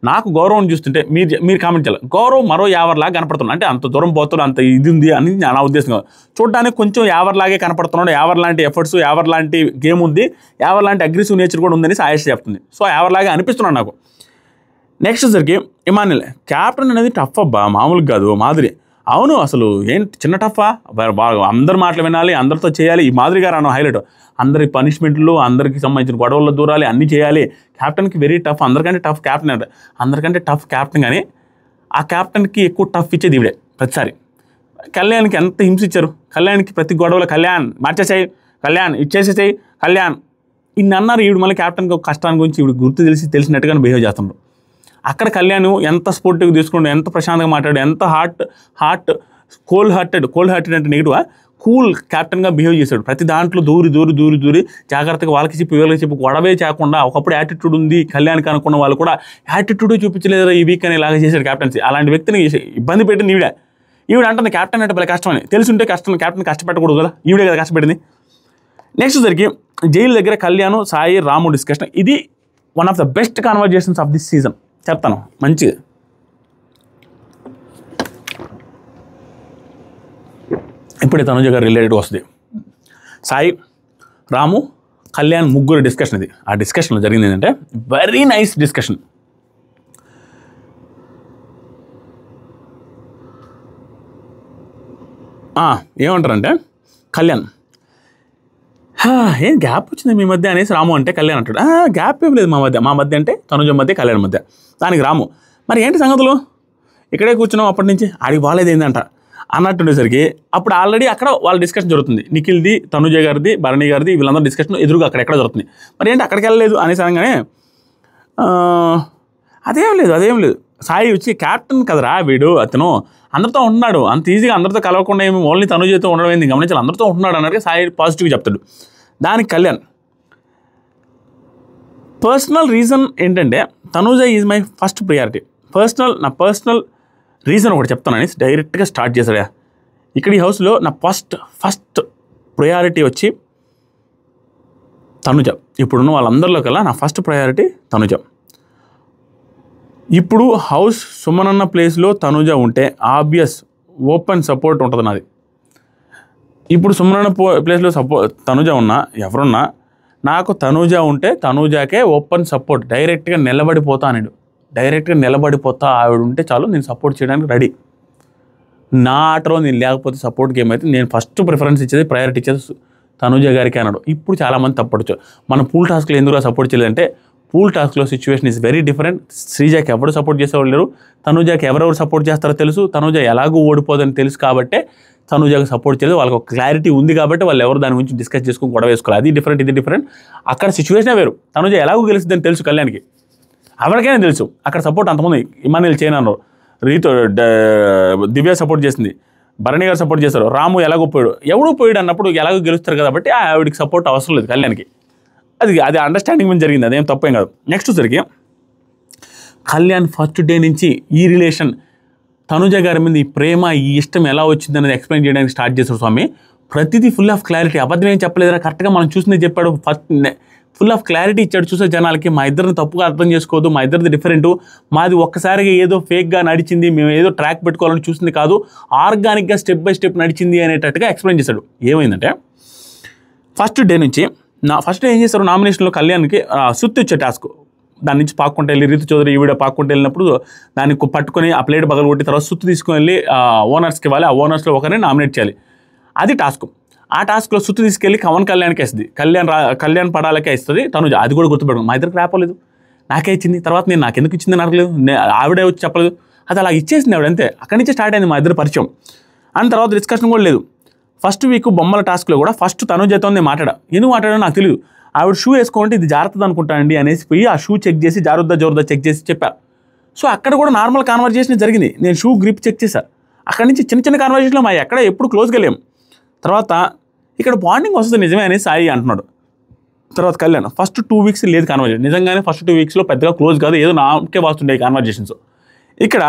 నాకు గౌరవం చూస్తుంటే మీరు కామెంట్ చేయాలి, గౌరవ్ మరో యావర్లాగా కనపడుతున్నాడు అంటే అంత దూరం పోతున్నాడు, అంత ఇది ఉంది అని నా ఉద్దేశం కాదు. చూడడానికి కొంచెం యావర్లాగే కనపడుతున్నాడు, యావర్ లాంటి ఎఫర్ట్స్, యావర్ లాంటి గేమ్ ఉంది, యావర్ లాంటి అగ్రెసివ్ నేచర్ కూడా ఉందని ఆయేష చెప్తుంది. సో యావర్లాగే అనిపిస్తున్నాడు నాకు. నెక్స్ట్ సరికి ఇమాన్యుల్, క్యాప్టెన్ అనేది టఫ్ అబ్బా, మామూలుగా కాదు. మాధురి, అవును అసలు ఏంటి చిన్న టఫా, అందరి మాటలు వినాలి, అందరితో చేయాలి. ఈ మాధురి గారు అన్న హైలైట్, అందరికి పనిష్మెంట్లు, అందరికి సంబంధించిన గొడవల్లో దూరాలి, అన్నీ చేయాలి. క్యాప్టెన్కి వెరీ టఫ్, అందరికంటే టఫ్ క్యాప్టెన్ అంటే, అందరికంటే టఫ్ క్యాప్టెన్. కానీ ఆ క్యాప్టెన్కి ఎక్కువ టఫ్ ఇచ్చేది ఈవిడే ప్రతిసారి. కళ్యాణ్కి ఎంత హింస ఇచ్చారు, కళ్యాణ్కి ప్రతి గొడవలో కళ్యాణ్ మార్చేసాయి, కళ్యాణ్ ఇచ్చేసేసాయి, కళ్యాణ్ ఇన్ని అన్నారు. ఈవిడ మళ్ళీ క్యాప్టెన్కి కష్టాన్ని గురించి ఈవిడ గుర్తు తెలిసినట్టుగా బిహేవ్ చేస్తున్నారు. అక్కడ కళ్యాణ్ ఎంత స్పోర్టివ్గా తీసుకుంటూ, ఎంత ప్రశాంతంగా మాట్లాడు, ఎంత కోల్డ్ హార్టెడ్ అంటే నెగిటివ్గా కూల్ క్యాప్టెన్గా బిహేవ్ చేశాడు. ప్రతి దాంట్లో దూరి జాగ్రత్తగా వాళ్ళకి చెప్పి వీళ్ళకి చెప్పి గొడవే చేయకుండా, ఒకప్పుడు యాటిట్యూడ్ ఉంది కళ్యాణ్కి అనుకున్న వాళ్ళు కూడా యాటిట్యూడ్ చూపించలేదు ఈ వీక్ అని ఇలాగ చేశాడు క్యాప్టెన్సీ. అలాంటి వ్యక్తిని ఇబ్బంది పెట్టింది ఈవిడ అంటుంది క్యాప్టెన్ అంటే భలే కష్టమని. తెలుసుంటే క్యాప్టెన్ కష్టపెట్టకూడదు కదా, ఈవిడే కదా కష్టపెట్టింది. నెక్స్ట్ సరికి జైలు దగ్గర కళ్యాణ్, సాయి, రాము డిస్కషన్, ఇది one of the best conversations of this season చెప్తాను మంచిగా. ఇప్పుడే తనుజ గారు రిలేటెడ్ వస్తుంది. సాయి, రాము, కళ్యాణ్ ముగ్గురు డిస్కషన్ ఇది. ఆ డిస్కషన్లో జరిగింది ఏంటంటే వెరీ నైస్ డిస్కషన్. ఏమంటారంటే కళ్యాణ్, ఏం గ్యాప్ వచ్చింది మీ మధ్య అనేసి రాము అంటే కళ్యాణ్ అంటాడు, గ్యాప్ ఏం లేదు మా మధ్య అంటే తనుజ మధ్య కళ్యాణ్ మధ్య. దానికి రాము, మరి ఏంటి సంగతులు, ఇక్కడే కూర్చున్నాం అప్పటి నుంచి, ఆడికి బాగాలేదు ఏంటంట అన్నట్టుండేసరికి అప్పుడు ఆల్రెడీ అక్కడ వాళ్ళ డిస్కషన్ జరుగుతుంది. నిఖిల్ది, తనుజ గారిది, భరణి గారిది, వీళ్ళందరూ డిస్కషన్ ఎదురుగా అక్కడ జరుగుతుంది. మరి ఏంటి అక్కడికి వెళ్ళలేదు అనేసి అనగానే అదేం లేదు సాయి వచ్చి క్యాప్టెన్ కదరా వీడు, అతను అందరితో ఉంటున్నాడు, అంత ఈజీగా అందరితో కలవకుండా ఏమి ఓన్లీ తనుజతో ఉండడం ఏంది గమనించాలి, అందరితో ఉంటున్నాడు అన్నట్టుగా సాయి పాజిటివ్గా చెప్తాడు. దానికి కళ్యాణ్, పర్సనల్ రీజన్ ఏంటంటే Tanuja is my first priority, నా పర్సనల్ రీజన్ ఒకటి చెప్తాను అనేసి డైరెక్ట్గా స్టార్ట్ చేశాడు. ఇక్కడ ఈ హౌస్లో నా ఫస్ట్ ప్రయారిటీ వచ్చి తనుజ. ఇప్పుడున్న వాళ్ళందరిలో కల్లా నా ఫస్ట్ ప్రయారిటీ తనుజ. ఇప్పుడు హౌస్ సుమనన్న ప్లేస్లో తనుజ ఉంటే ఆబ్వియస్ ఓపెన్ సపోర్ట్ ఉంటుంది నాది. ఇప్పుడు సుమనన్న ప్లేస్లో తనుజ ఉన్నా ఎవరున్నా నాకు తనుజ ఉంటే తనుజాకే ఓపెన్ సపోర్ట్, డైరెక్ట్గా నిలబడిపోతా ఆవిడ ఉంటే చాలు, నేను సపోర్ట్ చేయడానికి రెడీ. నా ఆటలో నేను లేకపోతే సపోర్ట్ గేమ్ అయితే నేను ఫస్ట్ ప్రిఫరెన్స్ ఇచ్చేది, ప్రయారిటీ ఇచ్చేది తనుజ గారికి అన్నాడు. ఇప్పుడు చాలామంది తప్పొచ్చు, మన పూల్ టాస్క్లో ఎందుకు సపోర్ట్ చేయలేదంటే పూల్ టాస్క్లో సిచ్యువేషన్ ఈజ్ వెరీ డిఫరెంట్. శ్రీజాకి ఎవరు సపోర్ట్ చేసేవాళ్ళు లేరు, తనుజాకి ఎవరెవరు సపోర్ట్ చేస్తారో తెలుసు, తనుజ ఎలాగూ ఓడిపోదని తెలుసు కాబట్టి తనుజాకి సపోర్ట్ చేయలేదు. వాళ్ళకి ఒక క్లారిటీ ఉంది కాబట్టి వాళ్ళు ఎవరు దాని గురించి డిస్కస్ చేసుకుని గొడవ వేసుకోవాలి. అది డిఫరెంట్, ఇది డిఫరెంట్. అక్కడ సిచ్యువేషనే వేరు. తనుజ ఎలాగో గెలుస్తుందని తెలుసు కళ్యాణ్కి, ఎవరికైనా తెలుసు. అక్కడ సపోర్ట్ అంతమంది ఇమానుయల్ చేయను అన్నారు, రీతో దివ్య సపోర్ట్ చేసింది, భరణి గారు సపోర్ట్ చేశారు, రాము ఎలాగో పోయాడు, ఎవడూ పోయాడు అన్నప్పుడు ఎలాగో గెలుస్తారు కాబట్టి ఆవిడికి సపోర్ట్ అవసరం లేదు కళ్యాణ్కి. అది అండర్స్టాండింగ్ మీద జరిగింది, అదేం తప్పేం కాదు. నెక్స్ట్ సరికి కళ్యాణ్ ఫస్ట్ డే నుంచి ఈ రిలేషన్, తనుజ గారి మీద ఈ ప్రేమ, ఈ ఇష్టం ఎలా వచ్చింది అనేది ఎక్స్ప్లెయిన్ చేయడానికి స్టార్ట్ చేశారు స్వామి. ప్రతిదీ ఫుల్ ఆఫ్ క్లారిటీ, అబద్ధం ఏం చెప్పలేదురా, కరెక్ట్గా మనం చూసిందే చెప్పాడు. ఫుల్ ఆఫ్ క్లారిటీ ఇచ్చాడు చూసే జనాలకి. మా ఇద్దరిని తప్పుగా అర్థం చేసుకోవద్దు, మా ఇద్దరిది డిఫరెంట్, మాది ఒక్కసారిగా ఏదో ఫేక్గా నడిచింది, మేము ఏదో ట్రాక్ పెట్టుకోవాలని చూసింది కాదు, ఆర్గానిక్గా స్టెప్ బై స్టెప్ నడిచింది అనేటట్టుగా ఎక్స్ప్లెయిన్ చేశాడు. ఏమైందంటే ఫస్ట్ డే నుంచి ఏం చేశారు, నామినేషన్లో కళ్యాణ్కి సుత్తి వచ్చే టాస్క్, దాని నుంచి పాక్కుంటే వెళ్ళి రీతు చౌదరి ఈవిడ పాక్కుంటే వెళ్ళినప్పుడు దాన్ని పట్టుకొని ఆ ప్లేట్ పగలు కొట్టి తర్వాత సుత్తు తీసుకుని వెళ్ళి ఓనర్స్కి ఇవ్వాలి, ఆ ఓనర్స్లో ఒకరిని నామినేట్ చేయాలి, అది టాస్క్. ఆ టాస్క్లో సుత్తు తీసుకెళ్ళి పవన్ కళ్యాణ్కి వేస్తుంది, కళ్యాణ్ పడాలకే ఇస్తుంది తనుజ. అది కూడా గుర్తుపెట్టుకో, మా ఇద్దరికి రాపోలేదు, నాకే ఇచ్చింది, తర్వాత నేను నాకు ఎందుకు ఇచ్చింది అడగలేదు, ఆవిడే వచ్చి చెప్పలేదు, అది అలా ఇచ్చేసింది ఆవిడ అంతే. అక్కడి నుంచే స్టార్ట్ అయింది మా ఇద్దరు పరిచయం. అండ్ తర్వాత డిస్కషన్ కూడా లేదు. ఫస్ట్ వీక్ బొమ్మల టాస్క్లో కూడా ఫస్ట్ తనుజతో నేను ఎందుకు మాట్లాడానో నాకు తెలియదు. ఆవిడ షూ వేసుకోండి ఇది జారుతుంది అనుకుంటానండి అనేసి పోయి ఆ షూ చెక్ చేసి జారుద్దా చెక్ చేసి చెప్పా. సో అక్కడ కూడా నార్మల్ కాన్వర్జేషన్ జరిగింది, నేను షూ గ్రిప్ చెక్ చేశా. అక్కడి నుంచి చిన్న కాన్వర్జేషన్లో మా ఎక్కడ ఎప్పుడు క్లోజ్గా లేము. తర్వాత ఇక్కడ బాండింగ్ వస్తుంది నిజమే అని సాయి అంటున్నాడు. తర్వాత కళ్యాణ్ ఫస్ట్ 2 వీక్స్ లేదు కాన్వర్జేషన్, నిజంగానే ఫస్ట్ 2 వీక్స్లో పెద్దగా క్లోజ్ కాదు, ఏదో నాకే వస్తుండే కాన్వర్జేషన్స్. ఇక్కడ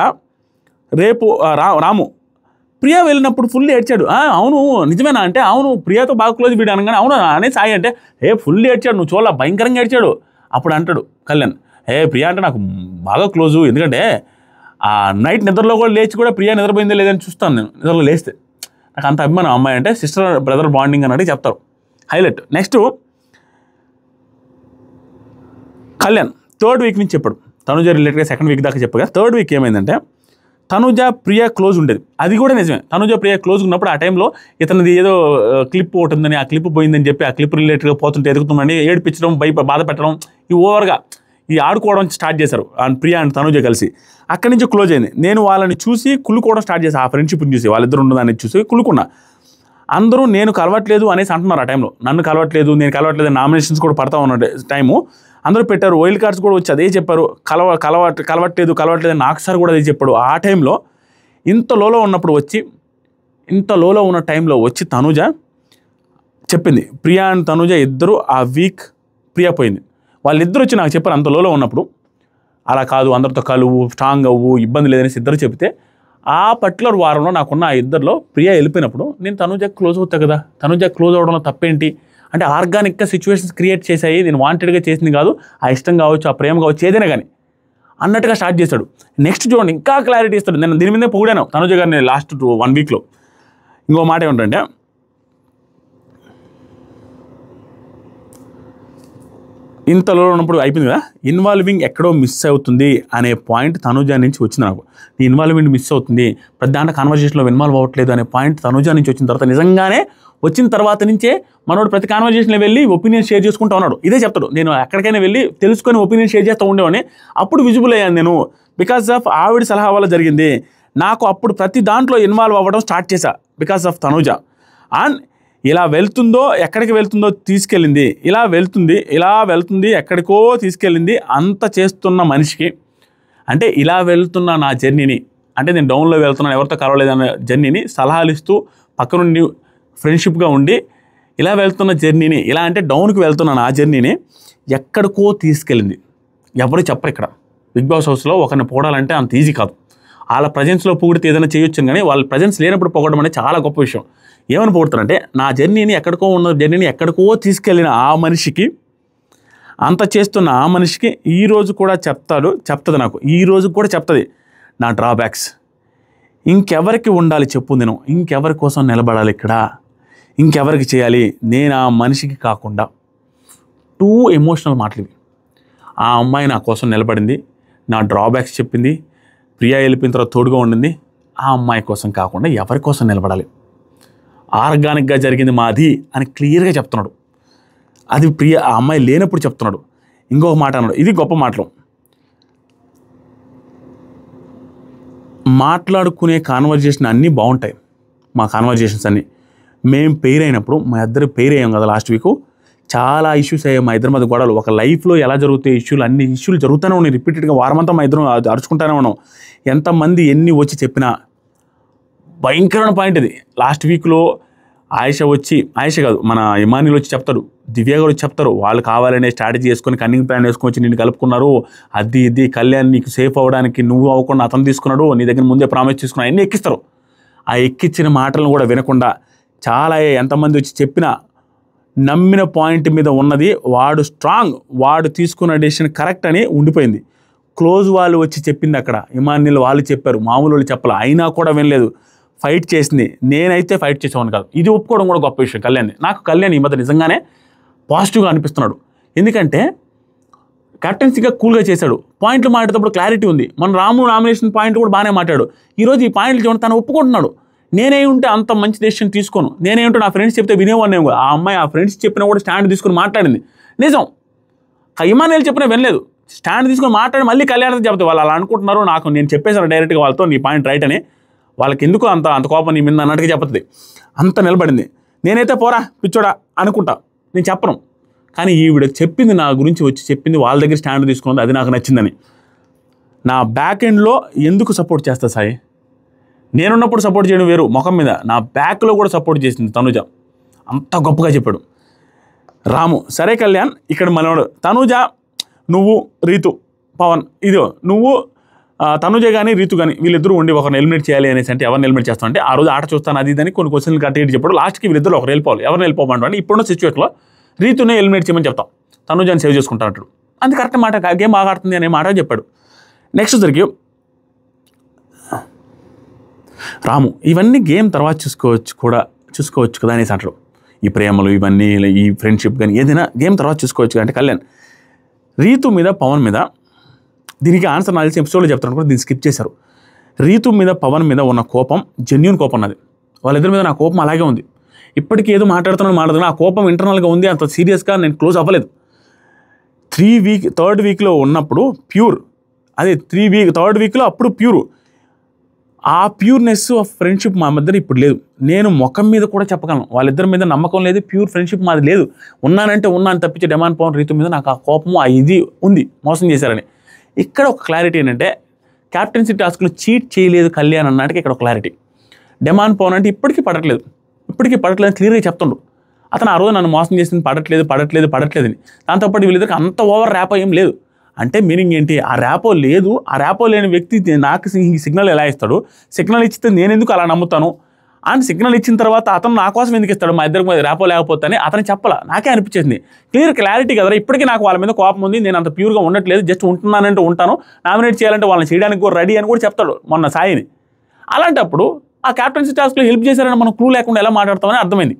రేపు రాము ప్రియా వెళ్ళినప్పుడు ఫుల్ ఏడ్చాడు. అవును నిజమేనా అంటే అవును ప్రియాతో బాగా క్లోజ్ వీడు అనగానే అవును అనే సాయి అంటే ఫుల్ ఏడ్చాడు, నువ్వు చూడాల భయంకరంగా ఏడ్చాడు. అప్పుడు అంటాడు కళ్యాణ్, ప్రియా అంటే నాకు బాగా క్లోజు, ఎందుకంటే ఆ నైట్ నిద్రలో కూడా లేచి కూడా ప్రియా నిద్రపోయిందో లేదని చూస్తాను, నేను నిద్రలో లేస్తే నాకు అంత అభిమానం అమ్మాయి అంటే, సిస్టర్ బ్రదర్ బాండింగ్ అన్నట్టు చెప్తారు, highlight. Next Kalyan 3rd week నుంచి చెప్పాడు, తనుజ రిలేటెడ్గా 2nd వీక్ దాకా చెప్పగా 3rd వీక్ ఏమైందంటే తనుజ ప్రియా క్లోజ్ ఉండేది, అది కూడా నిజమే. తనుజ ప్రియా క్లోజ్ ఉన్నప్పుడు ఆ టైంలో ఇతనిది ఏదో క్లిప్ ఒకటి ఉందని, ఆ క్లిప్ పోయిందని చెప్పి ఆ క్లిప్ రిలేటెడ్గా పోతుంటే ఎదుగుతుందని ఏడిపించడం, బాధ పెట్టడం, ఈ ఓవర్గా ఈ ఆడుకోవడం స్టార్ట్ చేశారు ప్రియా అండ్ తనుజ కలిసి. అక్కడి నుంచి క్లోజ్ అయింది. నేను వాళ్ళని చూసి కులుకోవడం స్టార్ట్ చేశాను, ఆ ఫ్రెండ్షిప్ని చూసి, వాళ్ళిద్దరు ఉన్నదాన్ని చూసి కులుకున్నా. అందరూ నేను కలవట్లేదు అనేసి అంటున్నారు ఆ టైంలో, నన్ను కలవట్లేదు నేను కలవట్లేదు, నామినేషన్స్ కూడా పడతా ఉన్న టైము అందరూ పెట్టారు, వైల్డ్ కార్డ్స్ కూడా వచ్చి అదే చెప్పారు, కలవట్లేదు నాకు సార్ కూడా అదే చెప్పాడు. ఆ టైంలో ఇంత లోలో ఉన్న టైంలో వచ్చి తనుజ చెప్పింది, ప్రియా అండ్ తనుజ ఇద్దరు ఆ వీక్ ప్రియా పోయింది, వాళ్ళిద్దరు వచ్చి నాకు చెప్పారు అంత లోలో ఉన్నప్పుడు, అలా కాదు అందరితో కలువు స్ట్రాంగ్ అవ్వు ఇబ్బంది లేదనేసి ఇద్దరు చెప్తే, ఆ పర్టికులర్ వారంలో నాకున్న ఆ ఇద్దరిలో ప్రియా వెళ్ళిపోయినప్పుడు నేను తనుజకి క్లోజ్ అవుతా కదా, తనుజకి క్లోజ్ అవ్వడంలో తప్పేంటి అంటే ఆర్గానిక్గా సిచ్యువేషన్స్ క్రియేట్ చేశాయి, నేను వాంటెడ్గా చేసింది కాదు, ఆ ఇష్టం కావచ్చు ఆ ప్రేమ కావచ్చు ఏదైనా కానీ అన్నట్టుగా స్టార్ట్ చేశాడు. నెక్స్ట్ చూడండి ఇంకా క్లారిటీ ఇస్తాడు. నేను దీని మీదే పొగిడాను తనుజ గారిని లాస్ట్ 1 వీక్లో. ఇంకో మాట ఏమిటంటే ఇంతలో ఉన్నప్పుడు అయిపోయింది కదా, ఇన్వాల్వింగ్ ఎక్కడో మిస్ అవుతుంది అనే పాయింట్ తనుజా నుంచి వచ్చింది నాకు. నీ ఇన్వాల్వ్మెంట్ మిస్ అవుతుంది, ప్రతి దాంట్లో కాన్వర్జేషన్లో ఇన్వాల్వ్ అవ్వట్లేదు అనే పాయింట్ తనుజా నుంచి వచ్చిన తర్వాత నిజంగానే వచ్చిన తర్వాత నుంచే మనోడు ప్రతి కాన్వర్జేషన్లో వెళ్ళి ఒపీనియన్ షేర్ చేసుకుంటూ ఉన్నాడు. ఇదే చెప్తాడు, నేను ఎక్కడికైనా వెళ్ళి తెలుసుకొని ఒపీనియన్ షేర్ చేస్తూ ఉండేవాడిని. అప్పుడు విజిబుల్ అయ్యాను నేను, బికాస్ ఆఫ్ ఆవిడ సలహా వల్ల జరిగింది. నాకు అప్పుడు ప్రతి దాంట్లో ఇన్వాల్వ్ అవ్వడం స్టార్ట్ చేశా బికాస్ ఆఫ్ తనుజా. అండ్ ఇలా వెళ్తుందో ఎక్కడికి వెళ్తుందో తీసుకెళ్ళింది, ఇలా వెళ్తుంది ఎక్కడికో తీసుకెళ్ళింది. అంత చేస్తున్న మనిషికి అంటే ఇలా వెళ్తున్న నా జర్నీని, అంటే నేను డౌన్లో వెళ్తున్నాను ఎవరితో కలవలేదన్న జర్నీని సలహాలు ఇస్తూ పక్కనుండి ఫ్రెండ్షిప్గా ఉండి ఇలా వెళ్తున్న జర్నీని, ఇలా అంటే డౌన్కి వెళ్తున్న నా జర్నీని ఎక్కడికో తీసుకెళ్ళింది. ఎవరు చెప్పరు ఇక్కడ బిగ్ బాస్ హౌస్లో ఒకరిని పొగడాలంటే అంత ఈజీ కాదు. వాళ్ళ ప్రజెన్స్లో పొగిడితే ఏదైనా చేయొచ్చు, కానీ వాళ్ళ ప్రజెన్స్ లేనప్పుడు పొగడడం అనేది చాలా గొప్ప విషయం. ఏమని పొగుడుతారంటే నా జర్నీని ఎక్కడికో ఉన్న జర్నీని ఎక్కడికో తీసుకెళ్ళిన ఆ మనిషికి, అంత చేస్తున్న ఆ మనిషికి ఈరోజు కూడా చెప్తుంది నాకు, ఈరోజు కూడా చెప్తుంది నా డ్రాబ్యాక్స్. ఇంకెవరికి ఉండాలి చెప్పు, నేను ఇంకెవరి కోసం నిలబడాలి ఇక్కడ, ఇంకెవరికి చేయాలి, నేను ఆ మనిషికి కాకుండా. టూ ఎమోషనల్ మాటలు ఇవి. ఆ అమ్మాయి నా కోసం నిలబడింది, నా డ్రాబ్యాక్స్ చెప్పింది, ప్రియా వెళ్ళిపోయిన తర్వాత తోడుగా ఉండింది. ఆ అమ్మాయి కోసం కాకుండా ఎవరి కోసం నిలబడాలి, ఆర్గానిక్గా జరిగింది మాది అని క్లియర్గా చెప్తున్నాడు. అది ప్రియా ఆ అమ్మాయి లేనప్పుడు చెప్తున్నాడు. ఇంకొక మాట అన్నాడు, ఇది గొప్ప మాటలు. మాట్లాడుకునే కాన్వర్జేషన్ అన్నీ బాగుంటాయి, మా కాన్వర్జేషన్స్ అన్నీ. మేము పెయిర్ అయినప్పుడు, మా ఇద్దరు పెయిర్ అయ్యాం కదా లాస్ట్ వీక్, చాలా ఇష్యూస్ అయ్యాయి మా ఇద్దరి మధ్య గొడవలు. ఒక లైఫ్లో ఎలా జరుగుతాయి ఇష్యూలు, అన్ని ఇష్యూలు జరుగుతూనే ఉన్నాయి రిపీటెడ్గా. వారమంతా మా ఇద్దరం అరుచుకుంటూనే ఉన్నాం. ఎంతమంది ఎన్ని వచ్చి చెప్పినా భయంకరమైన పాయింట్ ఇది. లాస్ట్ వీక్లో ఆయేష కాదు మన ఇమానిల్ వచ్చి చెప్తాడు, దివ్య గారు వచ్చి చెప్తారు, వాళ్ళు కావాలనే స్ట్రాటజీ చేసుకొని కన్నింగ్ ప్లాన్ వేసుకొని వచ్చి నిన్ను కలుపుకున్నారు, అది ఇది కళ్యాణ్ నీకు సేఫ్ అవ్వడానికి నువ్వు అవ్వకుండా అతను తీసుకున్నాడు, నీ దగ్గర ముందే ప్రామిస్ తీసుకున్నాడు, అన్నీ ఎక్కిస్తారు. ఆ ఎక్కించిన మాటలను కూడా వినకుండా చాలా ఎంతమంది వచ్చి చెప్పినా నమ్మిన పాయింట్ మీద ఉన్నది వాడు స్ట్రాంగ్, వాడు తీసుకున్న డెసిషన్ కరెక్ట్ అని ఉండిపోయింది. క్లోజ్ వాళ్ళు వచ్చి చెప్పింది అక్కడ, ఇమానిల్ వాళ్ళు చెప్పారు, మామూలు వాళ్ళు చెప్పాలి, అయినా కూడా వినలేదు, ఫైట్ చేసింది. నేనైతే ఫైట్ చేసేవాడిని కాదు. ఇది ఒప్పుకోవడం కూడా గొప్ప విషయం కళ్యాణ్. నాకు కళ్యాణ్ ఈ మధ్య నిజంగానే పాజిటివ్గా అనిపిస్తున్నాడు. ఎందుకంటే కెప్టెన్సీగా కూల్గా చేశాడు, పాయింట్లు మాట్లాడేటప్పుడు క్లారిటీ ఉంది. మన రాము నామినేషన్ పాయింట్ కూడా బాగానే మాట్లాడు. ఈరోజు ఈ పాయింట్లు చూడండి తను ఒప్పుకుంటున్నాడు. నేనే ఉంటే అంత మంచి డెసిషన్ తీసుకోను, నేనే ఉంటే నా ఫ్రెండ్స్ చెప్తే వినేవాడిని. ఆ అమ్మాయి ఆ ఫ్రెండ్స్ చెప్పినా కూడా స్టాండ్ తీసుకొని మాట్లాడింది. నిజం, ఇమానిల్ చెప్పినా వినలేదు, స్టాండ్ తీసుకొని మాట్లాడి మళ్ళీ కళ్యాణ్ చెప్తే వాళ్ళు అలా అనుకుంటున్నారు. నాకు నేను చెప్పేశాను డైరెక్ట్గా వాళ్ళతో, నీ పాయింట్ రైట్ అని. వాళ్ళకి ఎందుకు అంత కోపం నీ మీద అన్నట్టుగా చెప్తుంది. అంత నిలబడింది. నేనైతే పోరా పిచ్చోడా అనుకుంటా, నేను చెప్పను. కానీ ఈవిడ చెప్పింది, నా గురించి వచ్చి చెప్పింది, వాళ్ళ దగ్గర స్టాండ్ తీసుకున్నది, అది నాకు నచ్చిందని. నా బ్యాక్ ఎండ్లో ఎందుకు సపోర్ట్ చేస్తా సాయి, నేనున్నప్పుడు సపోర్ట్ చేయడం వేరు, ముఖం మీద నా బ్యాక్లో కూడా సపోర్ట్ చేసింది తనుజ. అంత గొప్పగా చెప్పాడు రాము. సరే కళ్యాణ్, ఇక్కడ మనవాడు తనుజ, నువ్వు రీతు, పవన్, ఇదో నువ్వు తనుజ కానీ రీతు కానీ వీళ్ళిద్దరూ ఉండి ఒకరిని ఎలిమినేట్ చేయాలి అనేసి అంటే ఎవరిని ఎలిమినేట్ చేస్తాను అంటే, ఆ రోజు ఆట చూస్తాను అది ఇదని కొన్ని క్వశ్చన్లు కట్టేటి చెప్పాడు. లాస్ట్కి వీళ్ళిద్దరు ఒకరు వెళ్ళిపోవాలి, ఎవరిని వెళ్ళిపోమంటే ఇప్పుడున్న సిచ్యువేషన్లో రీతునే ఎలిమినేట్ చేయమని చెప్తాం, తనుజాని సేవ్ చేసుకుంటా అంటాడు. అది కరెక్ట్ మాట, గేమ్ బాగా ఆడుతుంది అనే మాట చెప్పాడు. నెక్స్ట్ జరిగి రాము, ఇవన్నీ గేమ్ తర్వాత చూసుకోవచ్చు కదా అనేసి అంటాడు. ఈ ప్రేమలు ఇవన్నీ, ఈ ఫ్రెండ్షిప్ కానీ ఏదైనా గేమ్ తర్వాత చూసుకోవచ్చు అంటే కళ్యాణ్ రీతు మీద పవన్ మీద, దీనికి ఆన్సర్ నాకు తెలిసి ఎపిసోడ్లో చెప్తాను కూడా, దీన్ని స్కిప్ చేశారు. రీతు మీద పవన్ మీద ఉన్న కోపం జెన్యూన్ కోపం నాది. వాళ్ళిద్దరి మీద నా కోపం అలాగే ఉంది. ఇప్పటికీ ఏదో మాట్లాడుతున్నా ఆ కోపం ఇంటర్నల్గా ఉంది, అంత సీరియస్గా నేను క్లోజ్ అవ్వలేదు. థర్డ్ వీక్లో ఉన్నప్పుడు ప్యూర్, అదే థర్డ్ వీక్లో అప్పుడు ప్యూర్. ఆ ప్యూర్నెస్ ఆఫ్ ఫ్రెండ్షిప్ మా మధ్య ఇప్పుడు లేదు. నేను ముఖం మీద కూడా చెప్పగలను, వాళ్ళిద్దరి మీద నమ్మకం లేదు, ప్యూర్ ఫ్రెండ్షిప్ మాది లేదు. ఉన్నానంటే ఉన్నాను తప్పించి డెమాన్ పవన్ రీతు మీద నాకు ఆ కోపము ఆ ఇది ఉంది, మోసం చేశారని. ఇక్కడ ఒక క్లారిటీ ఏంటంటే, క్యాప్టెన్సీ టాస్క్లో చీట్ చేయలేదు కళ్యాణ్ అన్నట్టుగా ఇక్కడ ఒక క్లారిటీ. డెమాన్ పవన్ అంటే ఇప్పటికీ పడట్లేదు క్లియర్గా చెప్తుండ్రు. అతను ఆ రోజు నన్ను మోసం చేసింది పడట్లేదని. దాంతోపాటు వీళ్ళిద్దరికి అంత ఓవర్ ర్యాపో ఏం లేదు. అంటే మీనింగ్ ఏంటి, ఆ ర్యాపో లేదు. ఆ ర్యాపో లేని వ్యక్తి నాకు సిగ్నల్ ఎలా ఇస్తాడు, సిగ్నల్ ఇచ్చితే నేను ఎందుకు అలా నమ్ముతాను, అండ్ సిగ్నల్ ఇచ్చిన తర్వాత అతను నా కోసం ఎందుకు ఇస్తాడు, మా ఇద్దరికి మీద ర్యాపో లేకపోతే అతను చెప్పాలా, నాకే అనిపించింది. క్లారిటీ కదరా. ఇప్పటికీ నాకు వాళ్ళ మీద కోపం ఉంది, నేను అంత ప్యూర్గా ఉండట్లేదు, జస్ట్ ఉంటున్నానంటే ఉంటాను, నామినేట్ చేయాలంటే వాళ్ళని చేయడానికి కూడా రెడీ అని కూడా చెప్తాడు మొన్న సాయిని. అలాంటప్పుడు ఆ క్యాప్టెన్సీ టాస్క్లో హెల్ప్ చేశారని మనం క్లూ లేకుండా ఎలా మాట్లాడతామని అర్థమైంది.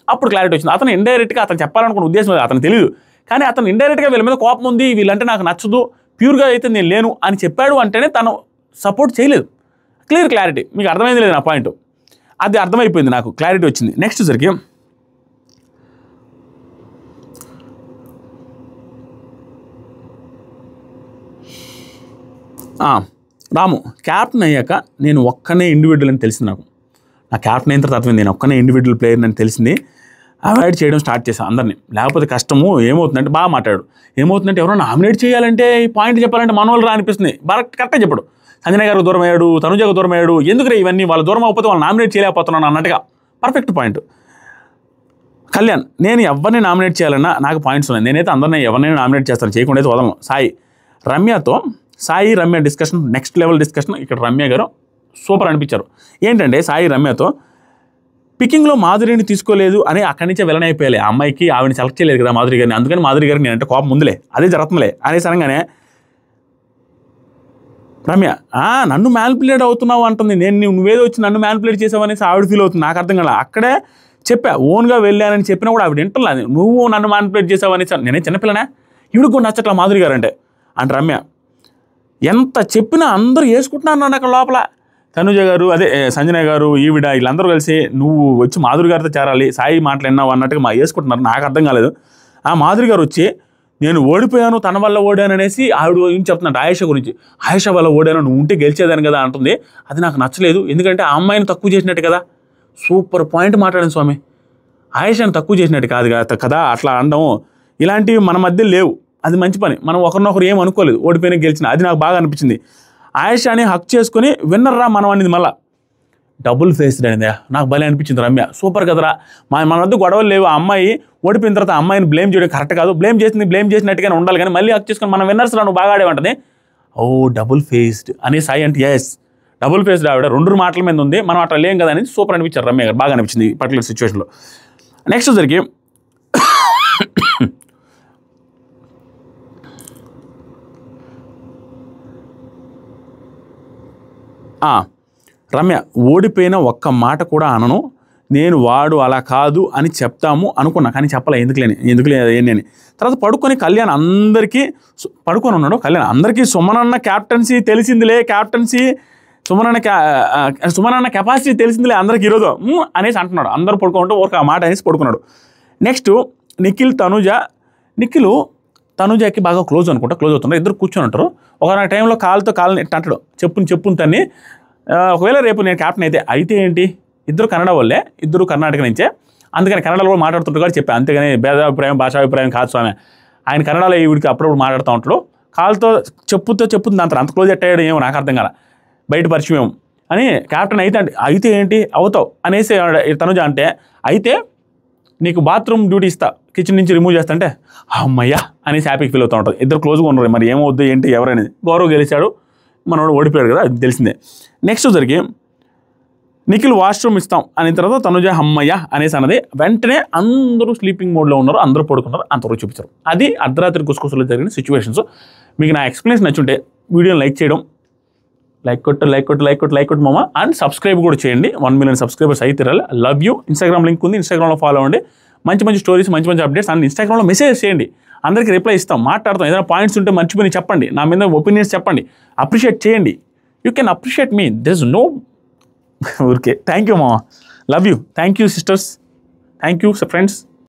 అప్పుడు క్లారిటీ వచ్చింది. అతను ఇండైరెక్ట్గా అతను చెప్పాలనుకున్న ఉద్దేశం లేదు, అతను తెలియదు, కానీ అతను ఇండైరెక్ట్గా వీళ్ళ మీద కోపం ఉంది, వీళ్ళంటే నాకు నచ్చదు, ప్యూర్గా అయితే నేను లేను అని చెప్పాడు అంటేనే తను సపోర్ట్ చేయలేదు. క్లారిటీ మీకు అర్థమైంది లేదు నా పాయింట్, అది అర్థమైపోయింది, నాకు క్లారిటీ వచ్చింది. నెక్స్ట్ సరికి రాము క్యాప్టెన్ అయ్యాక నేను ఒక్కనే ఇండివిజువల్ అని తెలిసింది. నా క్యాప్టెన్ అయిన తర్వాత నేను ఒక్కనే ఇండివిజువల్ ప్లేయర్ అని తెలిసింది. అవాయిడ్ చేయడం స్టార్ట్ చేశాను అందరినీ, లేకపోతే కష్టము. ఏమవుతుందంటే బాగా మాట్లాడు, ఏమవుతుందంటే ఎవరో నామినేట్ చేయాలంటే ఈ పాయింట్ చెప్పాలంటే మన వాళ్ళు అనిపిస్తుంది. కరెక్ట్గా చెప్పాడు. సంజయ్ గారికి దూరం అయ్యాడు, తనుజకు దూరం అయ్యాడు, ఎందుకురా ఇవన్నీ, వాళ్ళ దూరం అయిపోతే వాళ్ళు నామినేట్ చేయలేకపోతున్నాను అన్నట్టుగా పర్ఫెక్ట్ పాయింట్. కళ్యాణ్ నేను ఎవరిని నామినేట్ చేయాలన్నా నాకు పాయింట్స్ ఉన్నాయి, నేనైతే అందరినీ ఎవరినైనా నామినేట్ చేస్తాను, చేయకుండా అయితే వదలను. Sai Ramya discussion next level discussion. ఇక్కడ రమ్య గారు సూపర్ అనిపించారు. ఏంటంటే సాయి రమ్యతో పికింగ్లో మాధురిని తీసుకోలేదు అని అక్కడి నుంచే వెళ్ళని అయిపోయాలి. ఆ అమ్మాయికి ఆవిడని సెలెక్ట్ చేయలేదు కదా మాధురి గారిని, అందుకని మాధురి గారికి నేనంటే కోపం ముందులే, అదే జరుగుతుందిలే అనేసి అనగానే రమ్య నన్ను మ్యానిపులేట్ అవుతున్నావు అంటుంది. నువ్వేదో వచ్చి నన్ను మ్యానిపులేట్ చేసావు అనేసి ఆవిడ ఫీల్ అవుతుంది. నాకు అర్థం కాదు. అక్కడే చెప్పా ఓన్గా వెళ్ళానని చెప్పినా కూడా ఆవిడ వింటలేదు. నువ్వు నన్ను మ్యానిపులేట్ చేసావు అనేసి. నేనే చిన్నపిల్లనే, ఈవిడ కూడా నచ్చట్లా మాధురి గారు అంటే రమ్య ఎంత చెప్పినా అందరూ వేసుకుంటున్నారు నన్ను అక్కడ లోపల. తనుజ గారు అదే సంజయ్ గారు ఈవిడ వీళ్ళందరూ కలిసి నువ్వు వచ్చి మాధురి గారితో చేరాలి, సాయి మాట్లాడినావు అన్నట్టుగా వేసుకుంటున్నారు. నాకు అర్థం కాలేదు. ఆ మాధురి గారు వచ్చి నేను ఓడిపోయాను, తన వల్ల ఓడాను అనేసి ఆవిడ ఏం చెప్తున్నాడు ఆయేషా గురించి. ఆయేషా వల్ల ఓడాను, నువ్వు ఉంటే గెలిచేదాను కదా అంటుంది. అది నాకు నచ్చలేదు, ఎందుకంటే ఆ అమ్మాయిని తక్కువ చేసినట్టు కదా. సూపర్ పాయింట్ మాట్లాడాను స్వామి. ఆయేషాని తక్కువ చేసినట్టు కాదు కదా అట్లా అనడం. ఇలాంటివి మన మధ్య లేవు, అది మంచి పని. మనం ఒకరినొకరు ఏం అనుకోలేదు, ఓడిపోయినా గెలిచిన, అది నాకు బాగా అనిపించింది. ఆయేషాని హక్ చేసుకుని విన్నర్రా మనం అనేది మళ్ళీ డబుల్ ఫేస్డ్ అనేది నాకు భలే అనిపించింది. రమ్య సూపర్ కదరా, మన వద్ద గొడవలు లేవు. ఆ అమ్మాయి ఓడిపోయిన తర్వాత ఆ అమ్మాయిని బ్లేమ్ చేయడం కరెక్ట్ కాదు, బ్లేమ్ చేసినట్టుగానే ఉండాలి, కానీ మళ్ళీ హక్ చేసుకుని మనం విన్నర్స్లో నువ్వు బాగా ఆడేవంటది. డబుల్ ఫేస్డ్ అని సాయి అంటే ఎస్ డబుల్ ఫేస్డ్ ఆవిడ 2 మాటల మీద ఉంది, మనం అట్లా లేం కదా అనేది సూపర్ అనిపించారు రమ్య గారు, బాగా అనిపించింది ఈ పర్టికులర్ సిచ్యువేషన్లో. నెక్స్ట్ వచ్చరికి రమ్య ఓడిపోయిన ఒక్క మాట కూడా అనను, నేను వాడు అలా కాదు అని చెప్తాము అనుకున్నా, కానీ చెప్పలే. ఎందుకులే ఏంటి. తర్వాత పడుకొని కళ్యాణ్ అందరికీ పడుకొని ఉన్నాడు. కళ్యాణ్ అందరికీ సుమనన్న క్యాప్టెన్సీ తెలిసిందిలే, సుమనన్న కెపాసిటీ తెలిసిందిలే అందరికి ఈరోజు అనేసి అంటున్నాడు. అందరూ పడుకుంటూ ఒక మాట అనేసి పడుకున్నాడు. నెక్స్ట్ నిఖిల్ నిఖిల్ తనుజకి బాగా క్లోజ్ అవుతున్నారు. ఇద్దరు కూర్చొని ఉంటారు. ఒక టైంలో కాలుని అంటాడు, చెప్పుని తన్ని. ఒకవేళ రేపు నేను క్యాప్టెన్ అయితే ఏంటి, ఇద్దరు కన్నడ వాళ్ళే, ఇద్దరు కర్ణాటక నుంచే, అందుకని కన్నడలో కూడా మాట్లాడుతుంటారు కూడా చెప్పాను. అంతేగాని భేదాభిప్రాయం భాషాభిప్రాయం కాదు స్వామి. ఆయన కన్నడలో వీడికి అప్పుడప్పుడు మాట్లాడుతూ ఉంటాడు. కాలుతో చెప్పుతుంది అంత క్లోజ్ అయ్యాడు ఏమో నాకు అర్థం కాల, బయట పరిచయం అని. క్యాప్టెన్ అయితే ఏంటి అవుతావు అనేసి తనుజ అంటే, అయితే నీకు బాత్రూమ్ డ్యూటీ ఇస్తా, కిచెన్ నుంచి రిమూవ్ చేస్తా అంటే అమ్మయ్యా అనేసి హ్యాపీకి ఫీల్ అవుతూ ఉంటుంది. ఇద్దరు క్లోజ్గా ఉన్నారు. మరి ఏమవుద్దు ఏంటి ఎవరనేది. గౌరవ్ గెలిచాడు, మనోడు ఓడిపోయాడు కదా, అది తెలిసిందే. నెక్స్ట్ వచ్చరికి నిఖిల్ వాష్రూమ్ ఇస్తాం అనే తర్వాత తనుజ అమ్మయ్య అనేసి అన్నది. వెంటనే అందరూ స్లీపింగ్ మోడ్లో ఉన్నారు, అందరూ పడుకున్నారు, అంతవరకు చూపించారు. అది అర్ధరాత్రి గుసగుసలో జరిగిన సిచ్యువేషన్స్. మీకు నా ఎక్స్ప్లెనేషన్ నచ్చుంటే వీడియోని లైక్ చేయడం, లైక్ కొట్టు మామ, అండ్ సబ్స్క్రైబ్ కూడా చేయండి. 1 million సబ్స్క్రైబర్స్ అయితే లవ్ యూ. ఇన్స్టాగ్రామ్ లింక్ ఉంది, ఇన్స్టాగ్రామ్లో ఫాలో అవ్వండి. మంచి స్టోరీస్, మంచి అప్డేట్స్ అండ్ ఇన్స్టాగ్రామ్లో మెసేజ్ చేయండి, అందరికీ రిప్లై ఇస్తాం, మాట్లాడతాం. ఏదైనా పాయింట్స్ ఉంటే మర్చిపోయి చెప్పండి, నా మీద ఒపీనియన్స్ చెప్పండి, అప్రిషియేట్ చేయండి. You can appreciate me, there is no ఊరికే. థ్యాంక్ యూ మామ, love you. Thank you sisters, thank you friends.